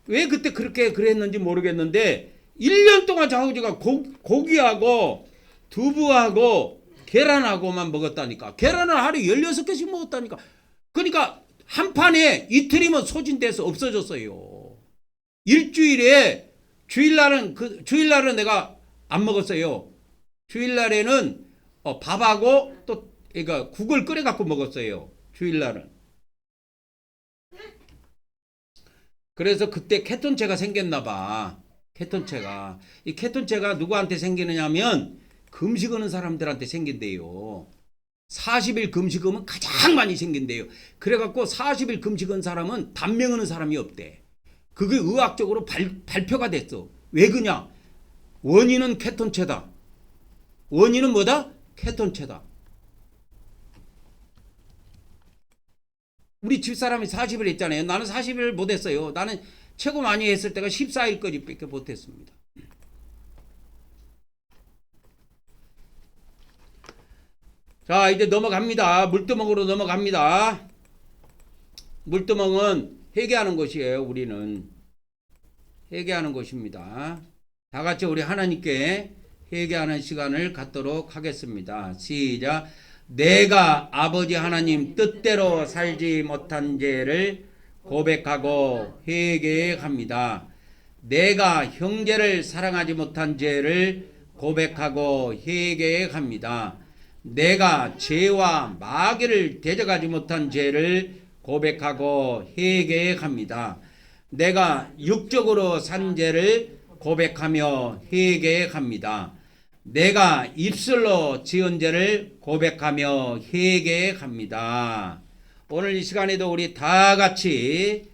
왜 그때 그렇게 그랬는지 모르겠는데 1년 동안 자우지가 고기하고 두부하고 계란하고만 먹었다니까. 계란을 하루에 16개씩 먹었다니까. 그러니까 한 판에 이틀이면 소진돼서 없어졌어요. 일주일에 주일날은 내가 안 먹었어요. 주일날에는 밥하고 또 그러니까 국을 끓여 갖고 먹었어요. 주일날은. 그래서 그때 케톤체가 생겼나 봐. 케톤체가. 이 케톤체가 누구한테 생기느냐면 금식하는 사람들한테 생긴대요. 40일 금식하면 가장 많이 생긴대요. 그래갖고 40일 금식한 사람은 단명하는 사람이 없대. 그게 의학적으로 발표가 됐어. 왜 그냐? 원인은 케톤체다. 원인은 뭐다? 케톤체다. 우리 집사람이 40일 했잖아요. 나는 40일 못했어요. 나는 최고 많이 했을 때가 14일까지밖에 못했습니다. 자, 이제 넘어갑니다. 물두멍으로 넘어갑니다. 물두멍은 회개하는 곳이에요. 우리는 회개하는 곳입니다. 다 같이 우리 하나님께 회개하는 시간을 갖도록 하겠습니다. 시작. 내가 아버지 하나님 뜻대로 살지 못한 죄를 고백하고 회개합니다. 내가 형제를 사랑하지 못한 죄를 고백하고 회개합니다. 내가 죄와 마귀를 대적하지 못한 죄를 고백하고 회개합니다. 내가 육적으로 산 죄를 고백하며 회개합니다. 내가 입술로 지은 죄를 고백하며 회개합니다. 오늘 이 시간에도 우리 다 같이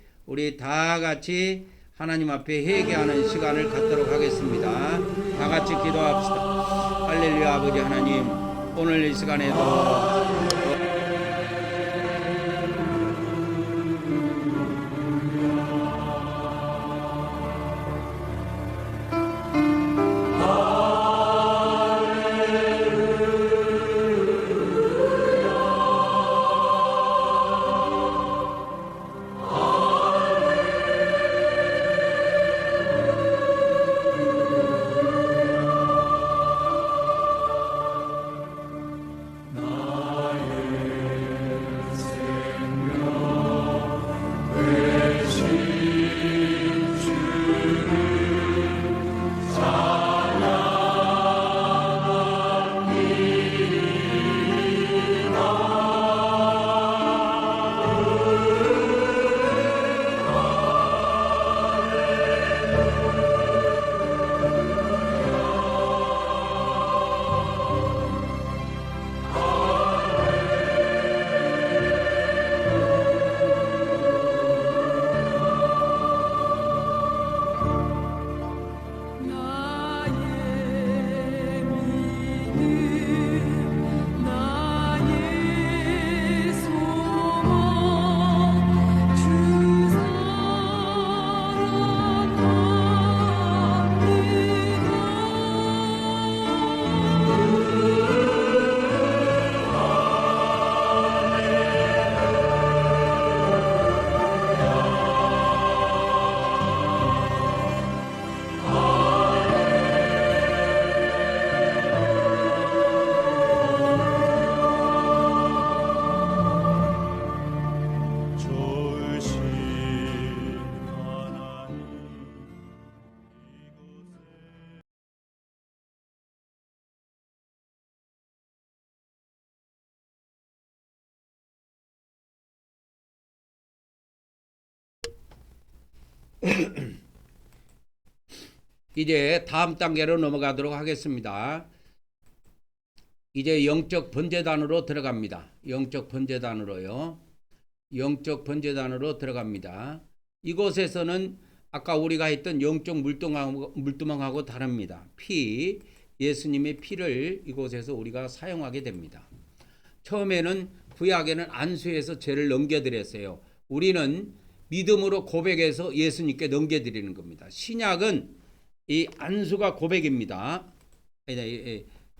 하나님 앞에 회개하는 시간을 갖도록 하겠습니다. 다 같이 기도합시다. 할렐루야. 아버지 하나님, 오늘 이 시간에도 이제 다음 단계로 넘어가도록 하겠습니다. 이제 영적 번제단으로 들어갑니다. 영적 번제단으로요. 영적 번제단으로 들어갑니다. 이곳에서는 아까 우리가 했던 영적 물두멍하고 다릅니다. 예수님의 피를 이곳에서 우리가 사용하게 됩니다. 처음에는 구약에는 안수해서 죄를 넘겨드렸어요. 우리는 믿음으로 고백해서 예수님께 넘겨드리는 겁니다. 신약은 이 안수가 고백입니다.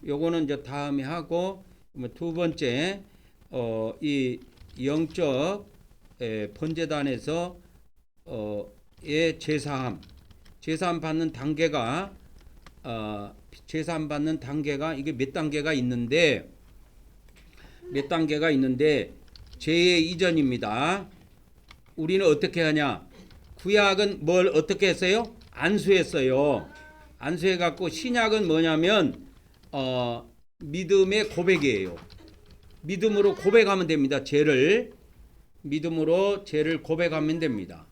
요거는 이제 다음에 하고, 두 번째 이 영적 번제단에서 의 제사함 받는 단계가 제사함 받는 단계가 이게 몇 단계가 있는데 죄의 이전입니다. 우리는 어떻게 하냐? 구약은 뭘 어떻게 했어요? 안수했어요. 안수해갖고 신약은 뭐냐면 믿음의 고백이에요. 믿음으로 고백하면 됩니다. 믿음으로 죄를 고백하면 됩니다.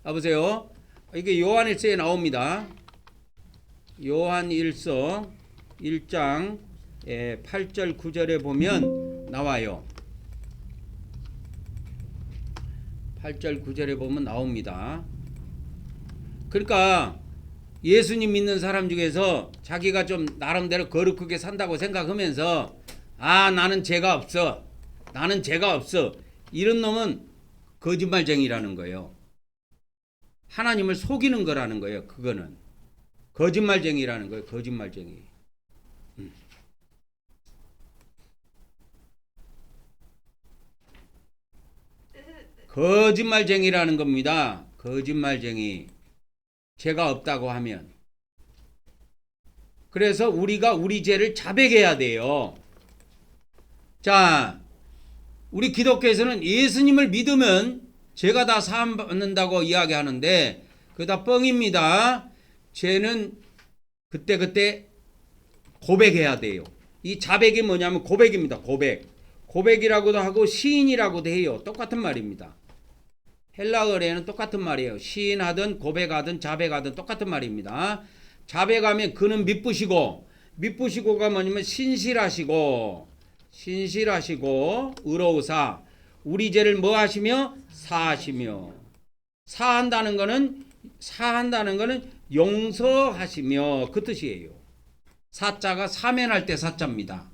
보세요. 이게 요한일서에 나옵니다. 요한일서 1장 8절 9절에 보면 나와요. 8절 9절에 보면 나옵니다. 그러니까 예수님 믿는 사람 중에서 자기가 좀 나름대로 거룩하게 산다고 생각하면서 나는 죄가 없어. 이런 놈은 거짓말쟁이라는 거예요. 하나님을 속이는 거라는 거예요. 그거는 거짓말쟁이라는 거예요. 거짓말쟁이. 거짓말쟁이라는 겁니다. 거짓말쟁이. 죄가 없다고 하면. 그래서 우리가 우리 죄를 자백해야 돼요. 자, 우리 기독교에서는 예수님을 믿으면 죄가 다 사함 받는다고 이야기하는데 그거 다 뻥입니다. 죄는 그때그때 고백해야 돼요. 이 자백이 뭐냐면 고백입니다. 고백. 고백이라고도 하고 시인이라고도 해요. 똑같은 말입니다. 헬라어에는 똑같은 말이에요. 시인하든 고백하든 자백하든 똑같은 말입니다. 자백하면 그는 미쁘시고, 미쁘시고가 뭐냐면 신실하시고 의로우사 우리 죄를 뭐 하시며 사하시며, 사한다는 거는 용서하시며 그 뜻이에요. 사자가 사면할 때 사자입니다.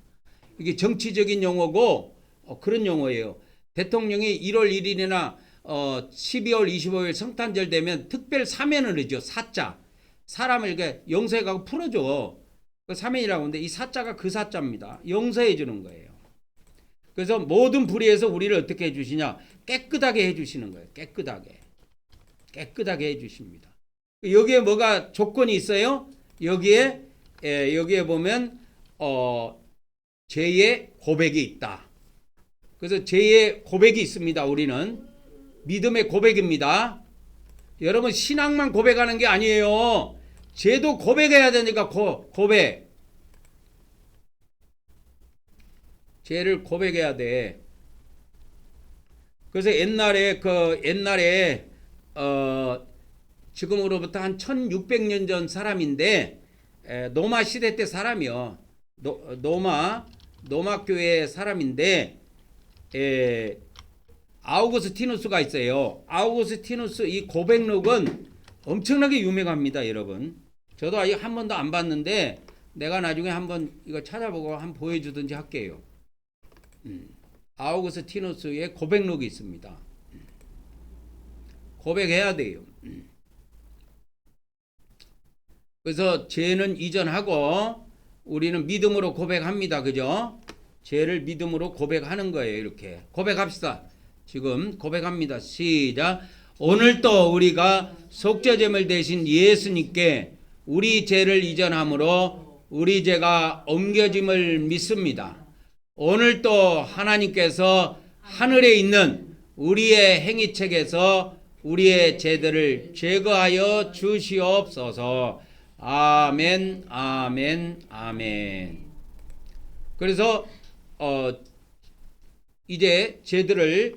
이게 정치적인 용어고 그런 용어예요. 대통령이 1월 1일이나 12월 25일 성탄절 되면 특별 사면을 하죠. 사자. 사람을 이렇게 용서해가고 풀어줘. 그 사면이라고 하는데 이 사자가 그 사자입니다. 용서해 주는 거예요. 그래서 모든 불의에서 우리를 어떻게 해주시냐? 깨끗하게 해주시는 거예요. 깨끗하게 해주십니다. 여기에 뭐가 조건이 있어요? 여기에 보면 죄의 고백이 있다. 그래서 죄의 고백이 있습니다. 우리는 믿음의 고백입니다. 여러분 신앙만 고백하는 게 아니에요. 죄도 고백해야 되니까 고백. 죄를 고백해야 돼. 그래서 옛날에 지금으로부터 한 1600년 전 사람인데 노마 시대 때 사람이요. 노마 교회 사람인데 아우구스티누스가 있어요. 아우구스티누스 이 고백록은 엄청나게 유명합니다, 여러분. 저도 아직 한 번도 안 봤는데 내가 나중에 한번 이거 찾아보고 한번 보여주든지 할게요. 아우구스티누스의 고백록이 있습니다. 고백해야 돼요. 그래서 죄는 이전하고 우리는 믿음으로 고백합니다. 그죠? 죄를 믿음으로 고백하는 거예요. 이렇게 고백합시다. 지금 고백합니다. 시작. 오늘 또 우리가 속죄제물 대신 예수님께 우리 죄를 이전함으로 우리 죄가 옮겨짐을 믿습니다. 오늘 또 하나님께서 하늘에 있는 우리의 행위책에서 우리의 죄들을 제거하여 주시옵소서. 아멘, 아멘, 아멘. 그래서 이제 죄들을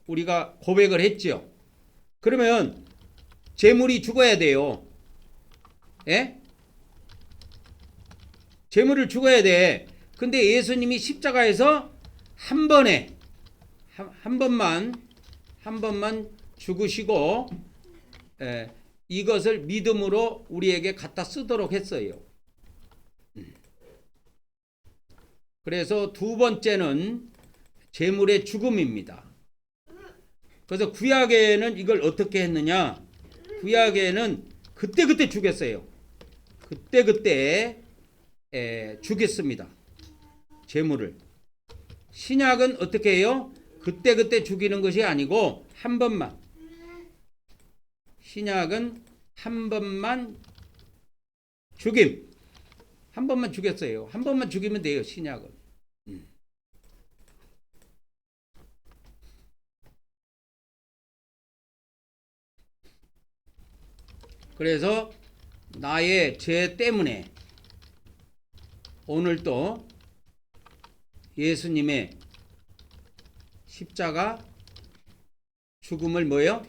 우리가 고백을 했죠. 그러면 재물이 죽어야 돼요. 예? 재물을 죽어야 돼. 근데 예수님이 십자가에서 한 번만 죽으시고 이것을 믿음으로 우리에게 갖다 쓰도록 했어요. 그래서 두 번째는 재물의 죽음입니다. 그래서 구약에는 이걸 어떻게 했느냐? 구약에는 그때 죽였어요. 그때 죽였습니다. 재물을. 신약은 어떻게 해요? 그때 죽이는 것이 아니고 한 번만. 신약은 한 번만 죽임. 한 번만 죽였어요. 한 번만 죽이면 돼요. 신약은. 그래서 나의 죄 때문에 오늘도 예수님의 십자가 죽음을 뭐요?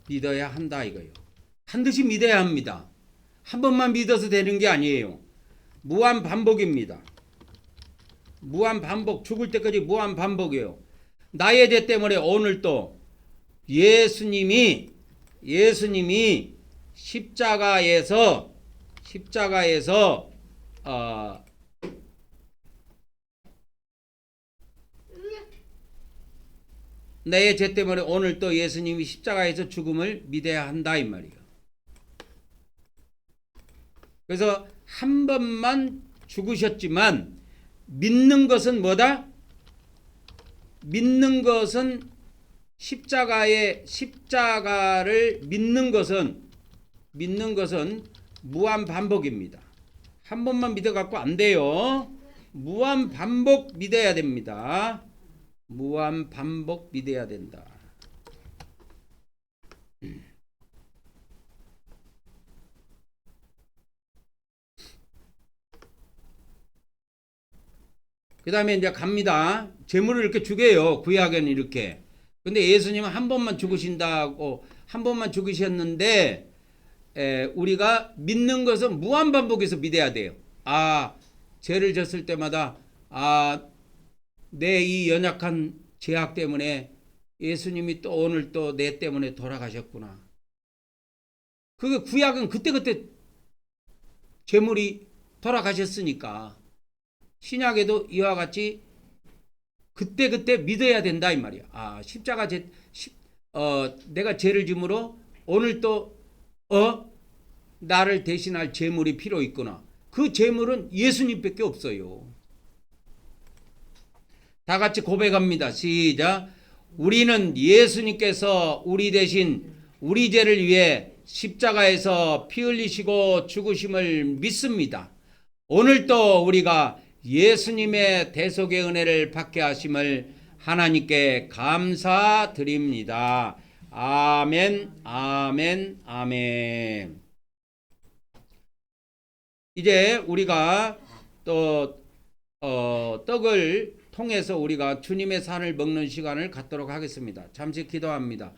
믿어야 한다 이거요. 반드시 믿어야 합니다. 한 번만 믿어서 되는 게 아니에요. 무한 반복입니다. 무한 반복, 죽을 때까지 무한 반복이에요. 나의 죄 때문에 오늘도 예수님이 십자가에서 내 죄 때문에 오늘 또 예수님이 십자가에서 죽음을 믿어야 한다 이 말이에요. 그래서 한 번만 죽으셨지만 믿는 것은 뭐다? 믿는 것은 십자가를 믿는 것은 무한 반복입니다. 한 번만 믿어 갖고 안 돼요. 무한 반복 믿어야 됩니다. 무한 반복 믿어야 된다. 그 다음에 이제 갑니다. 재물을 이렇게 주게요. 구약에는 이렇게. 근데 예수님은 한 번만 죽으신다고, 한 번만 죽으셨는데, 우리가 믿는 것은 무한 반복해서 믿어야 돼요. 아, 죄를 졌을 때마다, 아, 내 이 연약한 죄악 때문에 예수님이 또 오늘 또 내 때문에 돌아가셨구나. 그게 구약은 그때그때 재물이 돌아가셨으니까. 신약에도 이와 같이 그때그때 믿어야 된다 이 말이야. 아, 십자가 내가 죄를 짐으로 오늘 또 나를 대신할 재물이 필요 있구나. 그 재물은 예수님밖에 없어요. 다 같이 고백합니다. 시작. 우리는 예수님께서 우리 대신 우리 죄를 위해 십자가에서 피 흘리시고 죽으심을 믿습니다. 오늘도 우리가 예수님의 대속의 은혜를 받게 하심을 하나님께 감사드립니다. 아멘, 아멘, 아멘. 이제 우리가 또 떡을 통해서 우리가 주님의 산을 먹는 시간을 갖도록 하겠습니다. 잠시 기도합니다.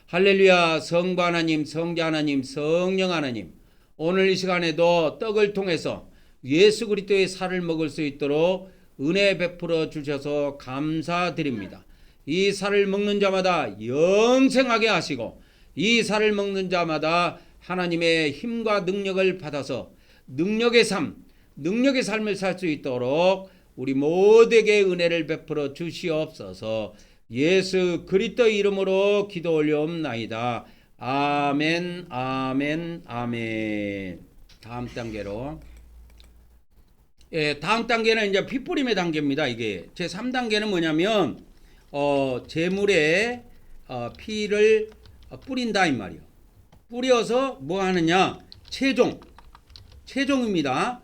할렐루야. 성부 하나님, 성자 하나님, 성령 하나님, 오늘 이 시간에도 떡을 통해서 예수 그리스도의 살을 먹을 수 있도록 은혜 베풀어 주셔서 감사드립니다. 이 살을 먹는 자마다 영생하게 하시고 이 살을 먹는 자마다 하나님의 힘과 능력을 받아서 능력의 삶을 살 수 있도록 우리 모두에게 은혜를 베풀어 주시옵소서. 예수 그리스도의 이름으로 기도 올려옵나이다. 아멘, 아멘, 아멘. 다음 단계로. 다음 단계는 이제 피 뿌림의 단계입니다. 이게 제 3단계는 뭐냐면 제물에 피를 뿌린다 이 말이요. 뿌려서 뭐 하느냐? 최종입니다.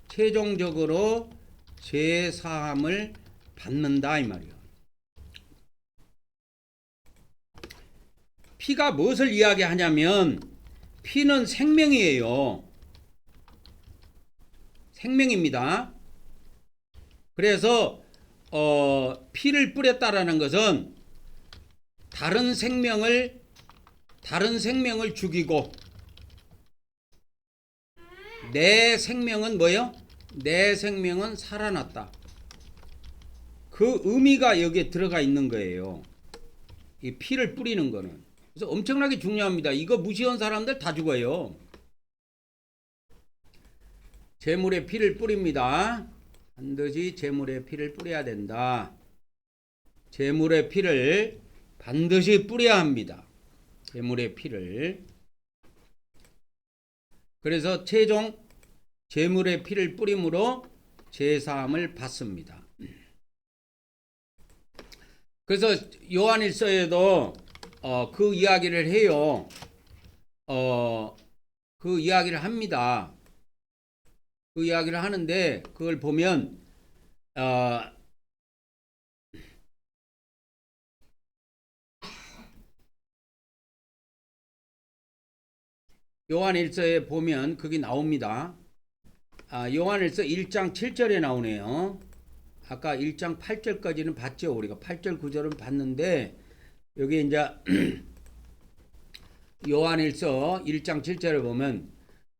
최종적으로 죄 사함을 받는다 이 말이요. 피가 무엇을 이야기하냐면 피는 생명이에요. 생명입니다. 그래서 피를 뿌렸다라는 것은 다른 생명을 죽이고 내 생명은 뭐요? 내 생명은 살아났다. 그 의미가 여기에 들어가 있는 거예요. 이 피를 뿌리는 거는. 그래서 엄청나게 중요합니다. 이거 무시한 사람들 다 죽어요. 제물에 피를 뿌립니다. 반드시 제물에 피를 뿌려야 된다. 제물의 피를 반드시 뿌려야 합니다. 제물의 피를. 그래서 최종 제물의 피를 뿌림으로 제사함을 받습니다. 그래서 요한일서에도 그 이야기를 해요. 그 이야기를 합니다. 그 이야기를 하는데 그걸 보면 요한일서에 보면 그게 나옵니다. 요한일서 1장 7절에 나오네요. 아까 1장 8절까지는 봤죠. 우리가 8절 9절은 봤는데 여기 이제 요한일서 1장 7절에 보면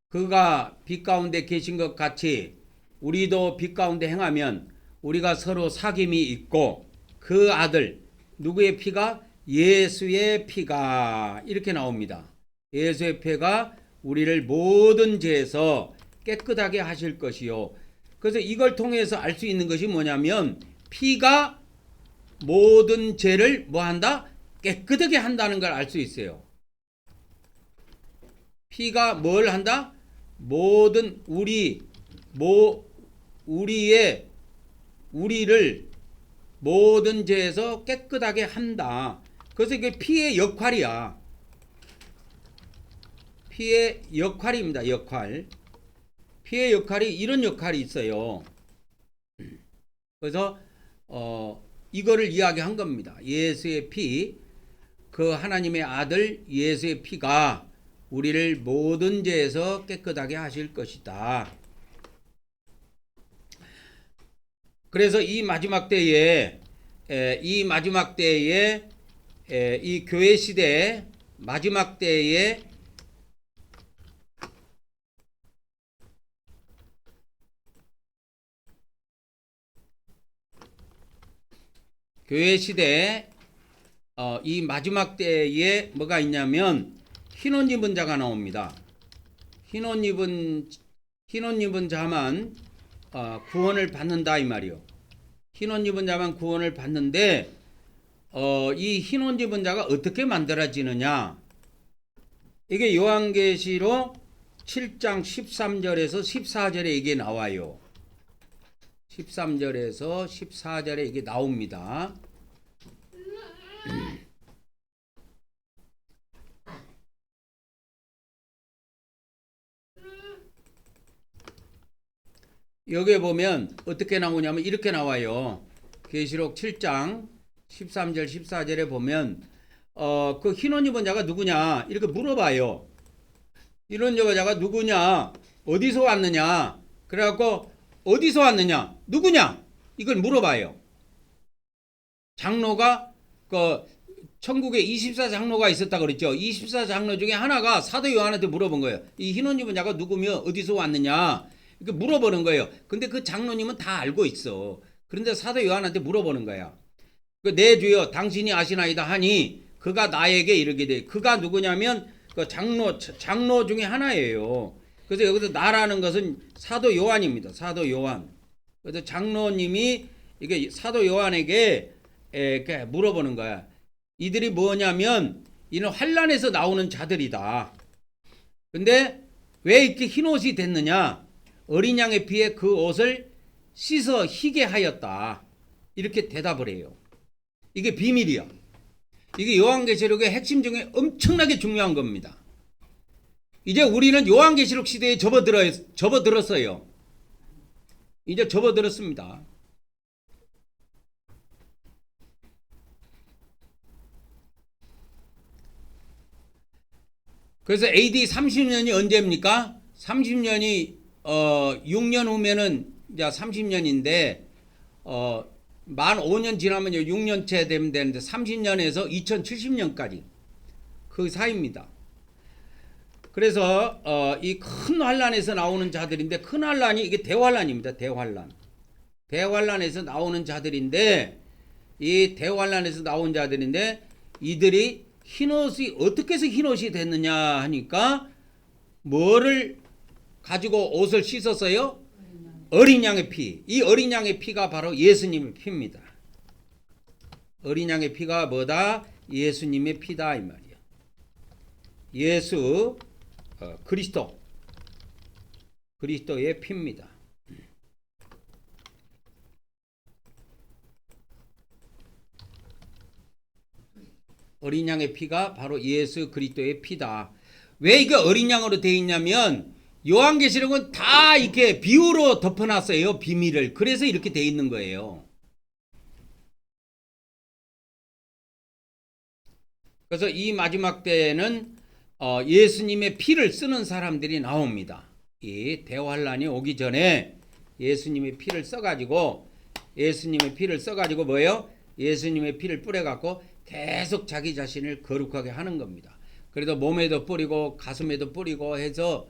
그가 빛 가운데 계신 것 같이 우리도 빛 가운데 행하면 우리가 서로 사귐이 있고 그 아들 누구의 피가? 예수의 피가 이렇게 나옵니다. 예수의 피가 우리를 모든 죄에서 깨끗하게 하실 것이요. 그래서 이걸 통해서 알 수 있는 것이 뭐냐면 피가 모든 죄를 뭐한다? 깨끗하게 한다는 걸 알 수 있어요. 피가 뭘 한다? 모든 우리를 모든 죄에서 깨끗하게 한다. 그래서 이게 피의 역할이야. 피의 역할입니다. 역할. 피의 역할이 이런 역할이 있어요. 그래서 이거를 이야기한 겁니다. 예수의 피, 그 하나님의 아들 예수의 피가 우리를 모든 죄에서 깨끗하게 하실 것이다. 그래서 이 마지막 때에 이 교회 시대의 마지막 때에 교회 시대에 이 마지막 때에 뭐가 있냐면 흰 옷 입은 자가 나옵니다. 흰 옷 입은 자만 구원을 받는다 이 말이요. 흰 옷 입은 자만 구원을 받는데 이 흰 옷 입은 자가 어떻게 만들어지느냐? 이게 요한계시록 7장 13절에서 14절에 이게 나와요. 13절에서 14절에 이게 나옵니다. 여기에 보면 어떻게 나오냐면 이렇게 나와요. 계시록 7장 13절 14절에 보면 그 흰 옷 입은 자가 누구냐 이렇게 물어봐요. 이런 여자가 누구냐, 어디서 왔느냐, 그래갖고 어디서 왔느냐, 누구냐 이걸 물어봐요. 장로가 그 천국에 24장로가 있었다 그랬죠. 24장로 중에 하나가 사도 요한한테 물어본 거예요. 이 흰 옷 입은 자가 누구며 어디서 왔느냐 이렇게 물어보는 거예요. 근데 그 장로님은 다 알고 있어. 그런데 사도 요한한테 물어보는 거야. 내 주여 당신이 아시나이다 하니 그가 나에게 이르게 돼. 그가 누구냐면 그 장로 중에 하나예요. 그래서 여기서 나라는 것은 사도 요한입니다. 사도 요한. 그래서 장로님이 이게 사도 요한에게 이렇게 물어보는 거야. 이들이 뭐냐면 이는 환란에서 나오는 자들이다. 근데 왜 이렇게 흰 옷이 됐느냐? 어린 양의 피에 그 옷을 씻어 희게 하였다. 이렇게 대답을 해요. 이게 비밀이야. 이게 요한계시록의 핵심 중에 엄청나게 중요한 겁니다. 이제 우리는 요한계시록 시대에 접어들었어요. 이제 접어들었습니다. 그래서 AD 30년이 언제입니까? 30년이 6년 후면은 이제 30년인데 만 5년 지나면 6년째 되면 되는데 30년에서 2070년까지 그 사이입니다. 그래서 이 큰 환란에서 나오는 자들인데 큰 환란이 이게 대환란입니다. 대환란에서 나오는 자들인데 이 대환란에서 나온 자들인데 이들이 흰옷이 어떻게 해서 흰옷이 됐느냐 하니까 뭐를 가지고 옷을 씻었어요? 어린 양의 피. 이 어린 양의 피가 바로 예수님의 피입니다. 어린 양의 피가 뭐다? 예수님의 피다 이 말이야. 예수 그리스도의 피입니다. 어린 양의 피가 바로 예수 그리스도의 피다. 왜 이게 어린 양으로 되어 있냐면 요한계시록은 다 이렇게 비유로 덮어놨어요. 비밀을. 그래서 이렇게 되어 있는 거예요. 그래서 이 마지막 때에는 예수님의 피를 쓰는 사람들이 나옵니다. 이 대환란이 오기 전에 예수님의 피를 써가지고 뭐예요? 예수님의 피를 뿌려갖고 계속 자기 자신을 거룩하게 하는 겁니다. 그래도 몸에도 뿌리고 가슴에도 뿌리고 해서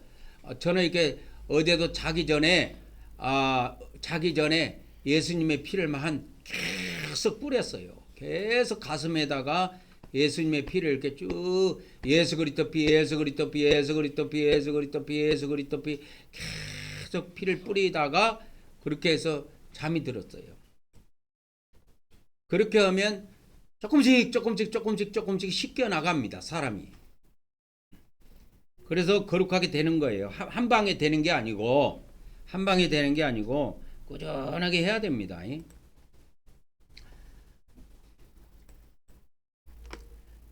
저는 이렇게 어디에도 자기 전에 예수님의 피를 계속 뿌렸어요. 계속 가슴에다가 예수님의 피를 이렇게 쭉 예수 그리스도 피 계속 피를 뿌리다가 그렇게 해서 잠이 들었어요. 그렇게 하면 조금씩 씻겨 나갑니다. 사람이. 그래서 거룩하게 되는 거예요. 한 방에 되는 게 아니고 꾸준하게 해야 됩니다.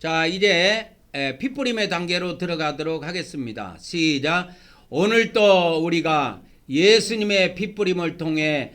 자, 이제 핏뿌림의 단계로 들어가도록 하겠습니다. 시작. 오늘 또 우리가 예수님의 핏뿌림을 통해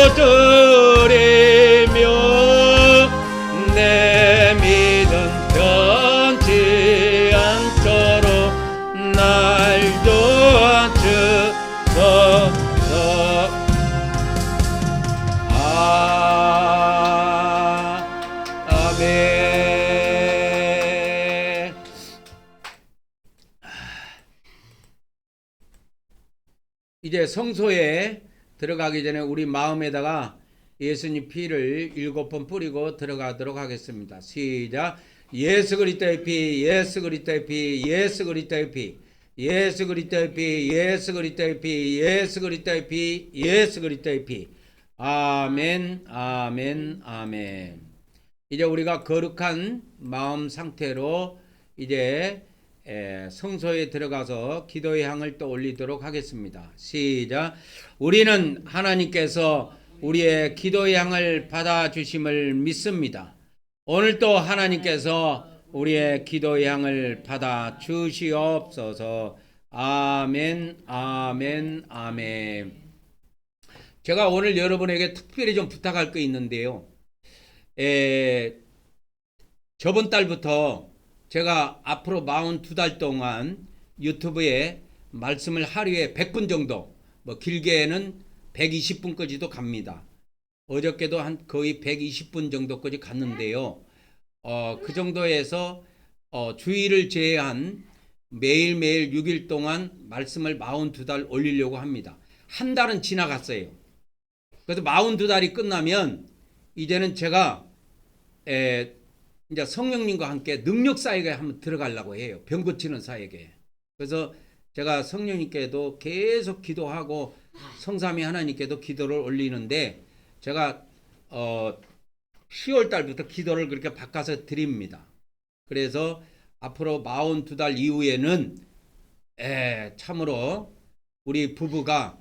이제 성소에 들어가기 전에 우리 마음에다가 예수님 피를 7번 뿌리고 들어가도록 하겠습니다. 시작. 예수 그리스도의 피, 예수 그리스도의 피, 예수 그리스도의 피, 예수 그리스도의 피, 예수 그리스도의 피, 예수 그리스도의 피, 예수 그리스도의 피. 아멘, 아멘, 아멘. 이제 우리가 거룩한 마음 상태로 이제 성소에 들어가서 기도의 향을 또 올리도록 하겠습니다. 시작. 우리는 하나님께서 우리의 기도의 향을 받아주심을 믿습니다. 오늘도 하나님께서 우리의 기도의 향을 받아주시옵소서. 아멘, 아멘, 아멘. 제가 오늘 여러분에게 특별히 좀 부탁할 거 있는데요. 저번 달부터 제가 앞으로 42달 동안 유튜브에 말씀을 하루에 100분 정도, 뭐 길게는 120분까지도 갑니다. 어저께도 한 거의 120분 정도까지 갔는데요. 그 정도에서 주일을 제외한 매일매일 6일 동안 말씀을 42달 올리려고 합니다. 한 달은 지나갔어요. 그래서 42달이 끝나면 이제는 제가 이제 성령님과 함께 능력 사역에 한번 들어가려고 해요. 병 고치는 사역에. 그래서 제가 성령님께도 계속 기도하고 성삼위 하나님께도 기도를 올리는데 제가 10월 달부터 기도를 그렇게 바꿔서 드립니다. 그래서 앞으로 42달 이후에는 참으로 우리 부부가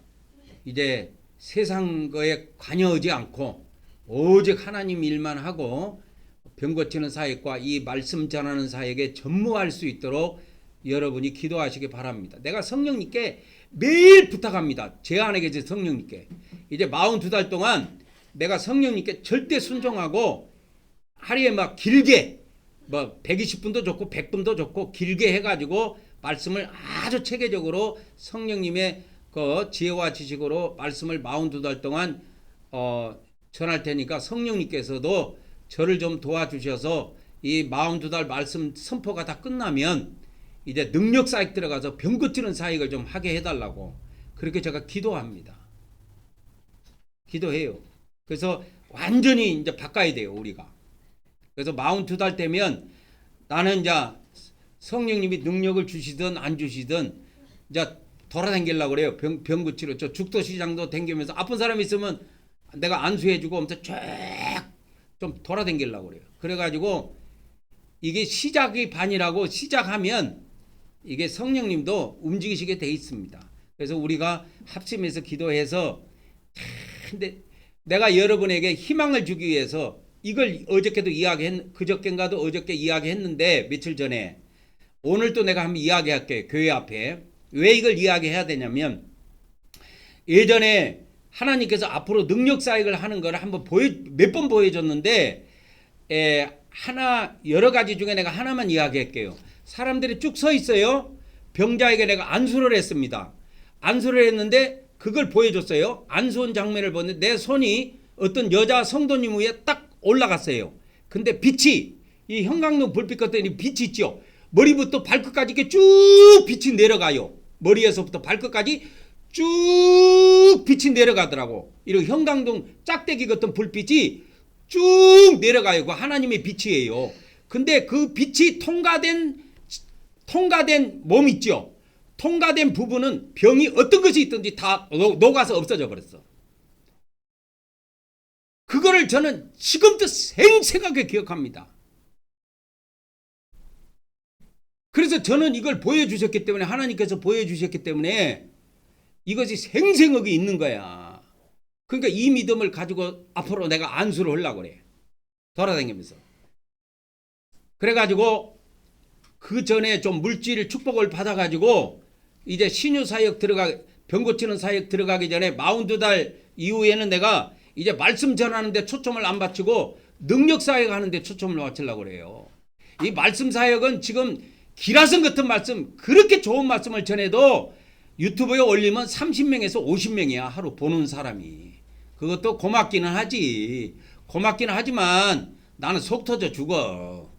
이제 세상 거에 관여하지 않고 오직 하나님 일만 하고 병 고치는 사역과 이 말씀 전하는 사역에 전무할 수 있도록 여러분이 기도하시기 바랍니다. 내가 성령님께 매일 부탁합니다. 제 안에 계신 성령님께. 이제 42달 동안 내가 성령님께 절대 순종하고 하루에 막 길게 뭐 120분도 좋고 100분도 좋고 길게 해가지고 말씀을 아주 체계적으로 성령님의 그 지혜와 지식으로 말씀을 42달 동안 전할 테니까 성령님께서도 저를 좀 도와주셔서 이 42달 말씀 선포가 다 끝나면 이제 능력 사역 들어가서 병 고치는 사역을 좀 하게 해달라고 그렇게 제가 기도합니다. 기도해요. 그래서 완전히 이제 바꿔야 돼요, 우리가. 그래서 42달 되면 나는 이제 성령님이 능력을 주시든 안 주시든 이제 돌아다니려고 그래요. 병 고치러. 저 죽도시장도 댕기면서 아픈 사람이 있으면 내가 안수해주고 엄청 쫙 좀 돌아다니려고 그래요. 그래가지고 이게 시작이 반이라고 시작하면 이게 성령님도 움직이시게 돼 있습니다. 그래서 우리가 합심해서 기도해서 근데 내가 여러분에게 희망을 주기 위해서 이걸 어저께도 그저께인가도 어저께 이야기했는데 며칠 전에 오늘 또 내가 한번 이야기할게요. 교회 앞에. 왜 이걸 이야기해야 되냐면 예전에 하나님께서 앞으로 능력 사역을 하는 걸 한번 몇 번 보여줬는데 여러 가지 중에 내가 하나만 이야기할게요. 사람들이 쭉 서 있어요. 병자에게 내가 안수를 했습니다. 안수를 했는데 그걸 보여줬어요. 안수한 장면을 보는데 내 손이 어떤 여자 성도님 위에 딱 올라갔어요. 근데 빛이 이 형광등 불빛 같은 빛이 있죠. 머리부터 발끝까지 이렇게 쭉 빛이 내려가요. 머리에서부터 발끝까지 쭉 빛이 내려가더라고. 이런 형광등 짝대기 같은 불빛이 쭉 내려가요. 그 하나님의 빛이에요. 근데 그 빛이 통과된 몸 있죠. 통과된 부분은 병이 어떤 것이 있든지 다 녹아서 없어져 버렸어. 그거를 저는 지금도 생생하게 기억합니다. 그래서 저는 이걸 보여주셨기 때문에 하나님께서 보여주셨기 때문에 이것이 생생하게 있는 거야. 그러니까 이 믿음을 가지고 앞으로 내가 안수를 하려고 그래. 돌아다니면서. 그래가지고 그 전에 좀 물질 축복을 받아가지고 이제 신유 사역 병 고치는 사역 들어가기 전에 42달 이후에는 내가 이제 말씀 전하는데 초점을 안 맞추고 능력 사역 하는데 초점을 맞추려고 그래요. 이 말씀 사역은 지금 기라성 같은 말씀 그렇게 좋은 말씀을 전해도 유튜브에 올리면 30명에서 50명이야 하루 보는 사람이. 그것도 고맙기는 하지. 고맙기는 하지만 나는 속 터져 죽어.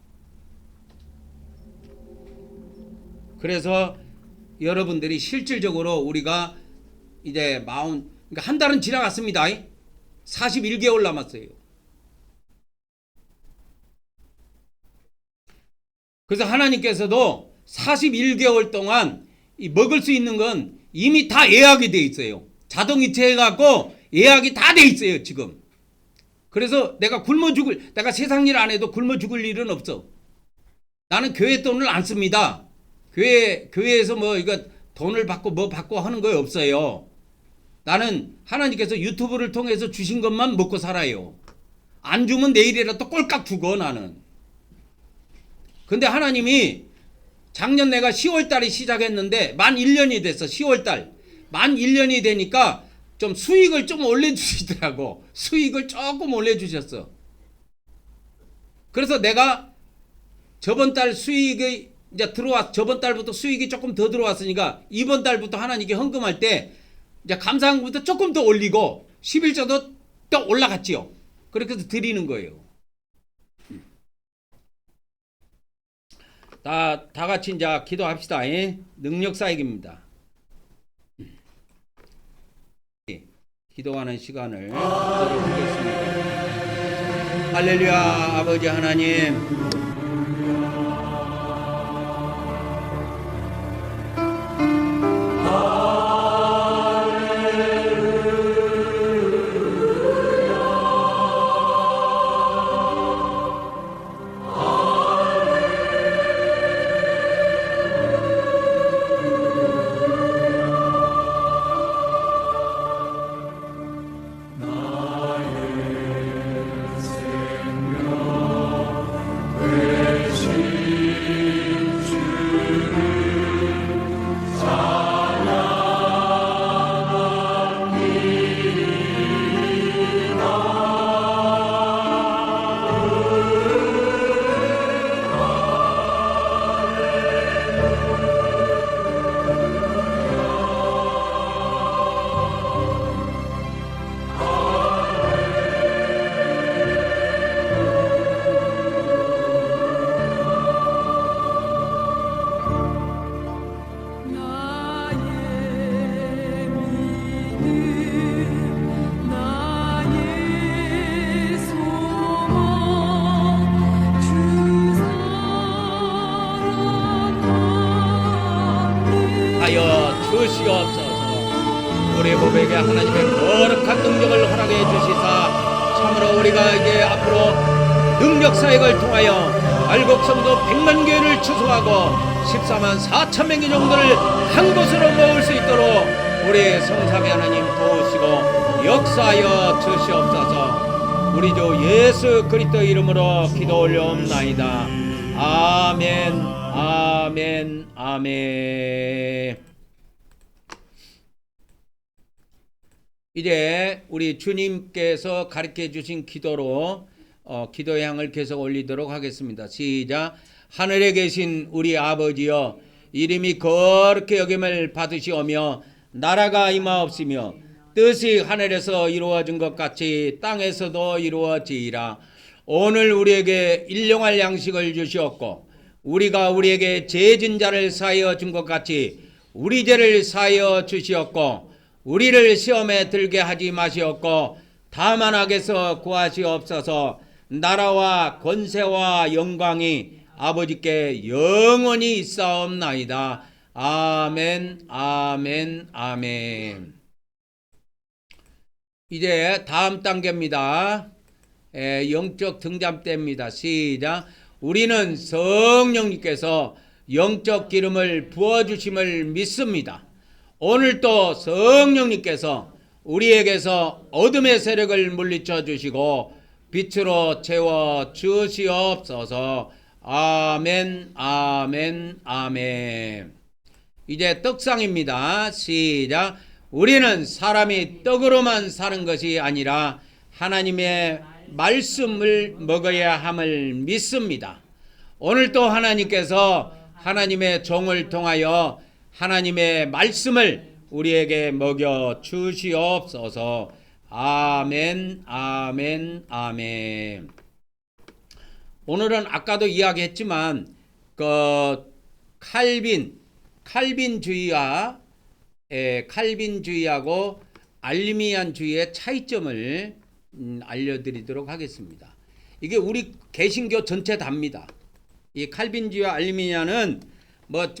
그래서 여러분들이 실질적으로 우리가 이제 그러니까 한 달은 지나갔습니다. 41개월 남았어요. 그래서 하나님께서도 41개월 동안 이 먹을 수 있는 건 이미 다 예약이 돼 있어요. 자동이체 해갖고 예약이 다 돼 있어요, 지금. 그래서 내가 내가 세상 일 안 해도 굶어 죽을 일은 없어. 나는 교회 돈을 안 씁니다. 교회에서 뭐 이거 돈을 받고 뭐 받고 하는 거 없어요. 나는 하나님께서 유튜브를 통해서 주신 것만 먹고 살아요. 안 주면 내일이라도 꼴깍 죽어, 나는. 근데 하나님이 작년 내가 10월 달에 시작했는데 만 1년이 됐어. 10월 달. 만 1년이 되니까 좀 수익을 좀 올려주시더라고. 수익을 조금 올려주셨어. 그래서 내가 저번 달 수익이 이제 저번 달부터 수익이 조금 더 들어왔으니까 이번 달부터 하나님께 헌금할 때 이제 감사한금부터 조금 더 올리고 11조도 또 올라갔지요. 그렇게 해서 드리는 거예요. 다 같이 이제 기도합시다. 능력 사역입니다. 기도하는 시간을 갖도록 하겠습니다. 할렐루야. 아버지 하나님, 주시옵소서. 우리 몸에게 하나님의 거룩한 능력을 허락해 주시사 참으로 우리가 이제 앞으로 능력 사역을 통하여 알곡성도 100만 교회를 추수하고 14만 4천 명의 정도를 한 곳으로 모을 수 있도록 우리 성삼위 하나님 도우시고 역사하여 주시옵소서. 우리 주 예수 그리스도 이름으로 기도 올려옵나이다. 아멘, 아멘, 아멘. 이제 우리 주님께서 가르쳐 주신 기도로 기도의 향을 계속 올리도록 하겠습니다. 시작. 하늘에 계신 우리 아버지여, 이름이 거룩히 여김을 받으시오며 나라가 임하옵시며 뜻이 하늘에서 이루어진 것 같이 땅에서도 이루어지이라. 오늘 우리에게 일용할 양식을 주시옵고 우리가 우리에게 죄진 자를 사하여 준 것 같이 우리 죄를 사하여 주시옵고 우리를 시험에 들게 하지 마시옵고 다만 악에서 구하시옵소서. 나라와 권세와 영광이 아버지께 영원히 있사옵나이다. 아멘, 아멘, 아멘. 이제 다음 단계입니다. 영적 등잔 때입니다. 시작. 우리는 성령님께서 영적 기름을 부어주심을 믿습니다. 오늘도 성령님께서 우리에게서 어둠의 세력을 물리쳐 주시고 빛으로 채워 주시옵소서. 아멘, 아멘, 아멘. 이제 떡상입니다. 시작. 우리는 사람이 떡으로만 사는 것이 아니라 하나님의 말씀을 먹어야 함을 믿습니다. 오늘도 하나님께서 하나님의 종을 통하여 하나님의 말씀을 우리에게 먹여 주시옵소서. 아멘, 아멘, 아멘. 오늘은 아까도 이야기했지만 칼빈주의와 칼빈주의하고 알미니안주의의 차이점을 알려드리도록 하겠습니다. 이게 우리 개신교 전체 답니다. 이 칼빈주의와 알미니안은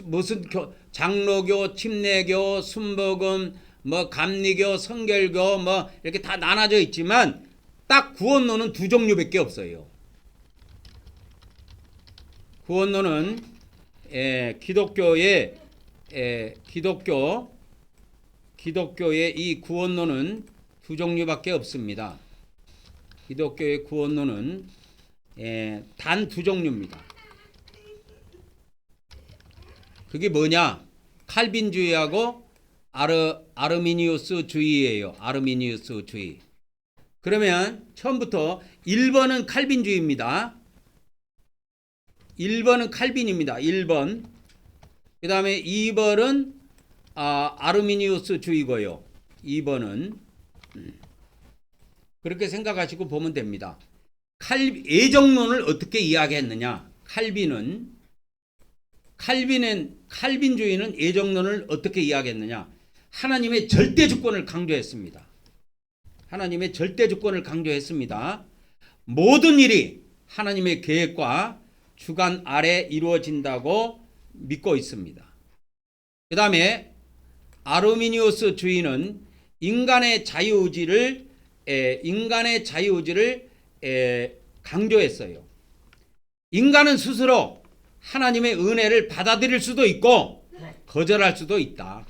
무슨 장로교, 침례교, 순복음, 감리교, 성결교 이렇게 다 나눠져 있지만 딱 구원론은 두 종류밖에 없어요. 구원론은 기독교의 이 구원론은 두 종류밖에 없습니다. 기독교의 구원론은 단 두 종류입니다. 그게 뭐냐? 칼빈주의하고 아르미니우스주의예요. 아르미니우스주의. 그러면 처음부터 1번은 칼빈주의입니다. 1번은 칼빈입니다. 1번. 그 다음에 2번은 아르미니우스주의고요. 2번은 그렇게 생각하시고 보면 됩니다. 애정론을 어떻게 이야기했느냐? 칼빈주의는 애정론을 어떻게 이야기했느냐? 하나님의 절대 주권을 강조했습니다. 하나님의 절대 주권을 강조했습니다. 모든 일이 하나님의 계획과 주관 아래 이루어진다고 믿고 있습니다. 그 다음에 아르미니우스주의는 인간의 자유의지를 강조했어요. 인간은 스스로 하나님의 은혜를 받아들일 수도 있고 거절할 수도 있다.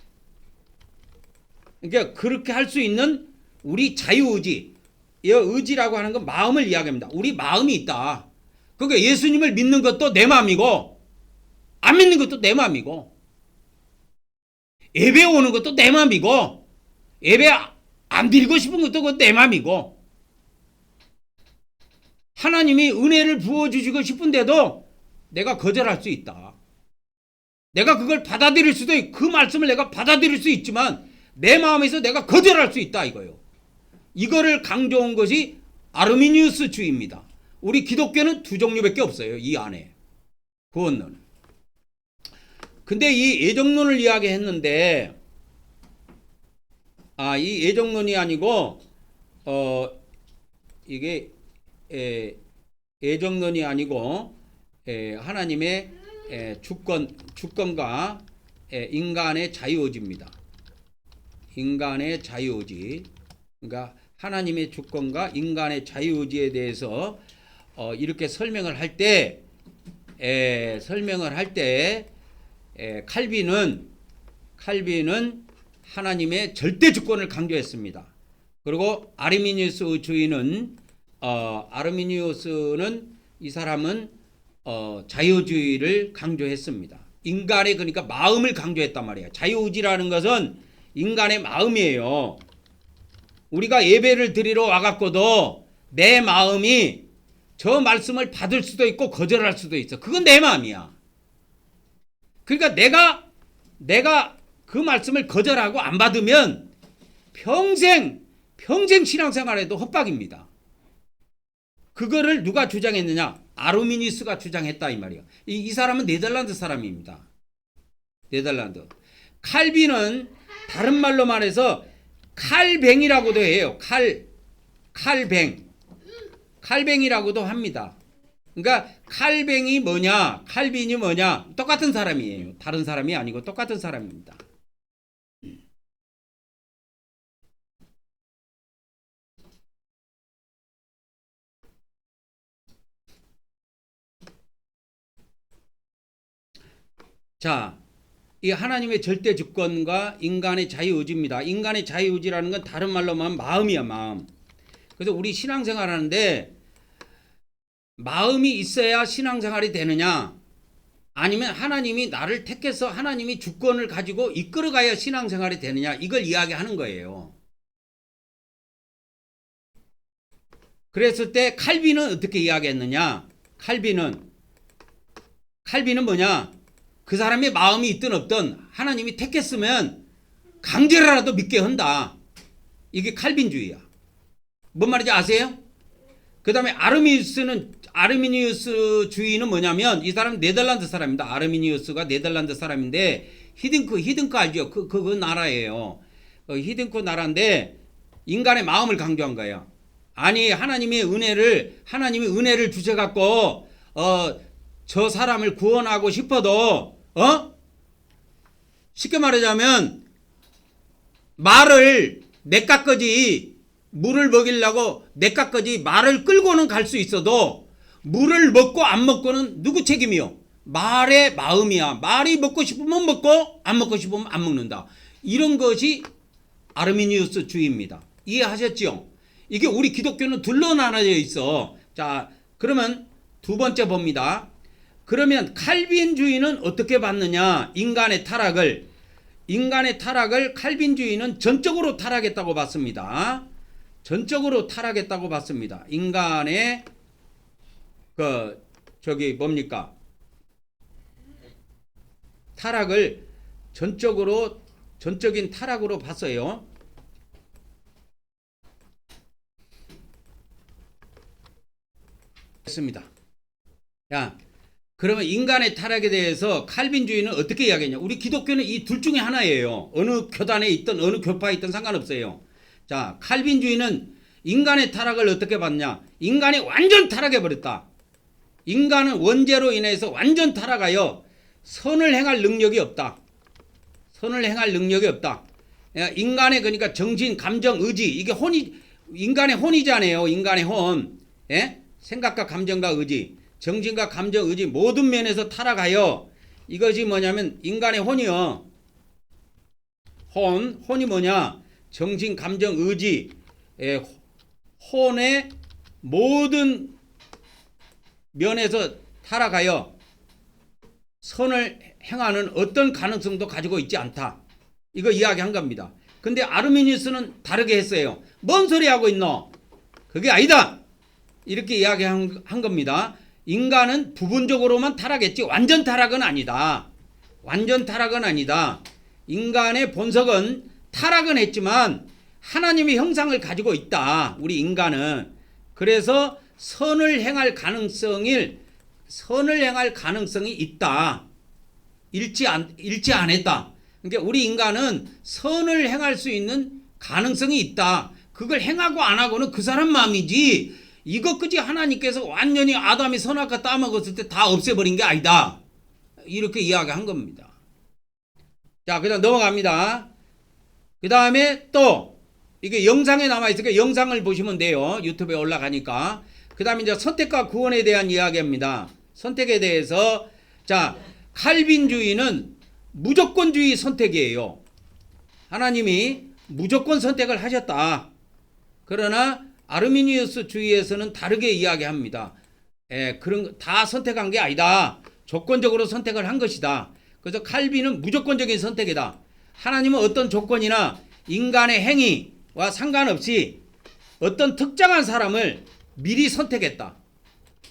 그러니까 그렇게 할 수 있는 우리 자유의지, 이 의지라고 하는 건 마음을 이야기합니다. 우리 마음이 있다. 그러니까 예수님을 믿는 것도 내 마음이고 안 믿는 것도 내 마음이고 예배 오는 것도 내 마음이고 예배 안 드리고 싶은 것도 내 마음이고 하나님이 은혜를 부어주시고 싶은데도 내가 거절할 수 있다. 내가 그걸 받아들일 수도 있고 그 말씀을 내가 받아들일 수 있지만 내 마음에서 내가 거절할 수 있다 이거요. 이거를 강조한 것이 아르미니우스주의입니다. 우리 기독교는 두 종류밖에 없어요. 이 안에 구원론. 근데 이 애정론을 이야기했는데 이 애정론이 아니고 이게 애정론이 아니고 하나님의 주권과 인간의 자유의지입니다. 인간의 자유의지. 그러니까 하나님의 주권과 인간의 자유의지에 대해서 이렇게 설명을 할 때 칼빈은 하나님의 절대 주권을 강조했습니다. 그리고 아르미니우스주의는 이 사람은 자유주의를 강조했습니다. 인간의 그러니까 마음을 강조했단 말이에요. 자유의지라는 것은 인간의 마음이에요. 우리가 예배를 드리러 와갖고도 내 마음이 저 말씀을 받을 수도 있고 거절할 수도 있어. 그건 내 마음이야. 그러니까 내가 그 말씀을 거절하고 안 받으면 평생 신앙생활에도 헛박입니다. 그거를 누가 주장했느냐? 아르미니우스가 주장했다 이 말이야. 이 사람은 네덜란드 사람입니다. 네덜란드. 칼빈은 다른 말로 말해서 칼뱅이라고도 해요. 칼뱅이라고도 합니다. 그러니까 칼뱅이 뭐냐? 칼빈이 뭐냐? 똑같은 사람이에요. 다른 사람이 아니고 똑같은 사람입니다. 자, 이 하나님의 절대 주권과 인간의 자유의지입니다. 인간의 자유의지라는 건 다른 말로 하면 마음이야, 마음. 그래서 우리 신앙생활 하는데 마음이 있어야 신앙생활이 되느냐? 아니면 하나님이 나를 택해서 하나님이 주권을 가지고 이끌어가야 신앙생활이 되느냐? 이걸 이야기하는 거예요. 그랬을 때 칼빈은 어떻게 이야기했느냐? 칼빈은 뭐냐? 그 사람의 마음이 있든 없든 하나님이 택했으면 강제로라도 믿게 한다. 이게 칼빈주의야. 뭔 말인지 아세요? 그 다음에 아르미니우스주의는 뭐냐면 이 사람은 네덜란드 사람입니다. 아르미니우스가 네덜란드 사람인데 히딩크 알죠? 그 나라예요. 히딩크 나라인데 인간의 마음을 강조한 거예요. 아니 하나님이 은혜를 주셔갖고 저 사람을 구원하고 싶어도 쉽게 말하자면 말을 내까까지 물을 먹이려고 내까까지 말을 끌고는 갈 수 있어도 물을 먹고 안 먹고는 누구 책임이요? 말의 마음이야. 말이 먹고 싶으면 먹고 안 먹고 싶으면 안 먹는다. 이런 것이 아르미니우스주의입니다. 이해하셨죠? 이게 우리 기독교는 둘로 나눠져 있어. 자, 그러면 두 번째 봅니다. 그러면 칼빈주의는 어떻게 봤느냐? 인간의 타락을 칼빈주의는 전적으로 타락했다고 봤습니다. 전적으로 타락했다고 봤습니다. 인간의 타락을 전적인 타락으로 봤어요. 했습니다. 야, 그러면 인간의 타락에 대해서 칼빈주의는 어떻게 이야기했냐? 우리 기독교는 이 둘 중에 하나예요. 어느 교단에 있든 어느 교파에 있든 상관없어요. 자, 칼빈주의는 인간의 타락을 어떻게 봤냐? 인간이 완전 타락해버렸다. 인간은 원죄로 인해서 완전 타락하여 선을 행할 능력이 없다. 선을 행할 능력이 없다. 인간의 그러니까 정신, 감정, 의지 이게 인간의 혼이잖아요. 인간의 혼. 예? 생각과 감정과 의지, 정신과 감정, 의지 모든 면에서 타락하여 이것이 뭐냐면 인간의 혼이요. 혼이 뭐냐? 정신, 감정, 의지, 혼의 모든 면에서 타락하여 선을 행하는 어떤 가능성도 가지고 있지 않다. 이거 이야기한 겁니다. 근데 아르미니우스는 다르게 했어요. 뭔 소리 하고 있노? 그게 아니다. 이렇게 이야기한 겁니다. 인간은 부분적으로만 타락했지 완전 타락은 아니다. 완전 타락은 아니다. 인간의 본성은 타락은 했지만 하나님의 형상을 가지고 있다. 우리 인간은. 그래서 선을 행할 가능성이 있다. 잃지 안 했다. 그러니까 우리 인간은 선을 행할 수 있는 가능성이 있다. 그걸 행하고 안 하고는 그 사람 마음이지. 이것까지 하나님께서 완전히 아담이 선악과 따먹었을 때 다 없애버린 게 아니다. 이렇게 이야기한 겁니다. 자, 그다음 넘어갑니다. 그 다음에 또 이게 영상에 남아있으니까 영상을 보시면 돼요. 유튜브에 올라가니까. 그 다음에 이제 선택과 구원에 대한 이야기입니다. 선택에 대해서 자, 칼빈주의는 무조건주의 선택이에요. 하나님이 무조건 선택을 하셨다. 그러나 아르미니우스 주의에서는 다르게 이야기합니다. 그런 다 선택한 게 아니다. 조건적으로 선택을 한 것이다. 그래서 칼빈은 무조건적인 선택이다. 하나님은 어떤 조건이나 인간의 행위와 상관없이 어떤 특정한 사람을 미리 선택했다.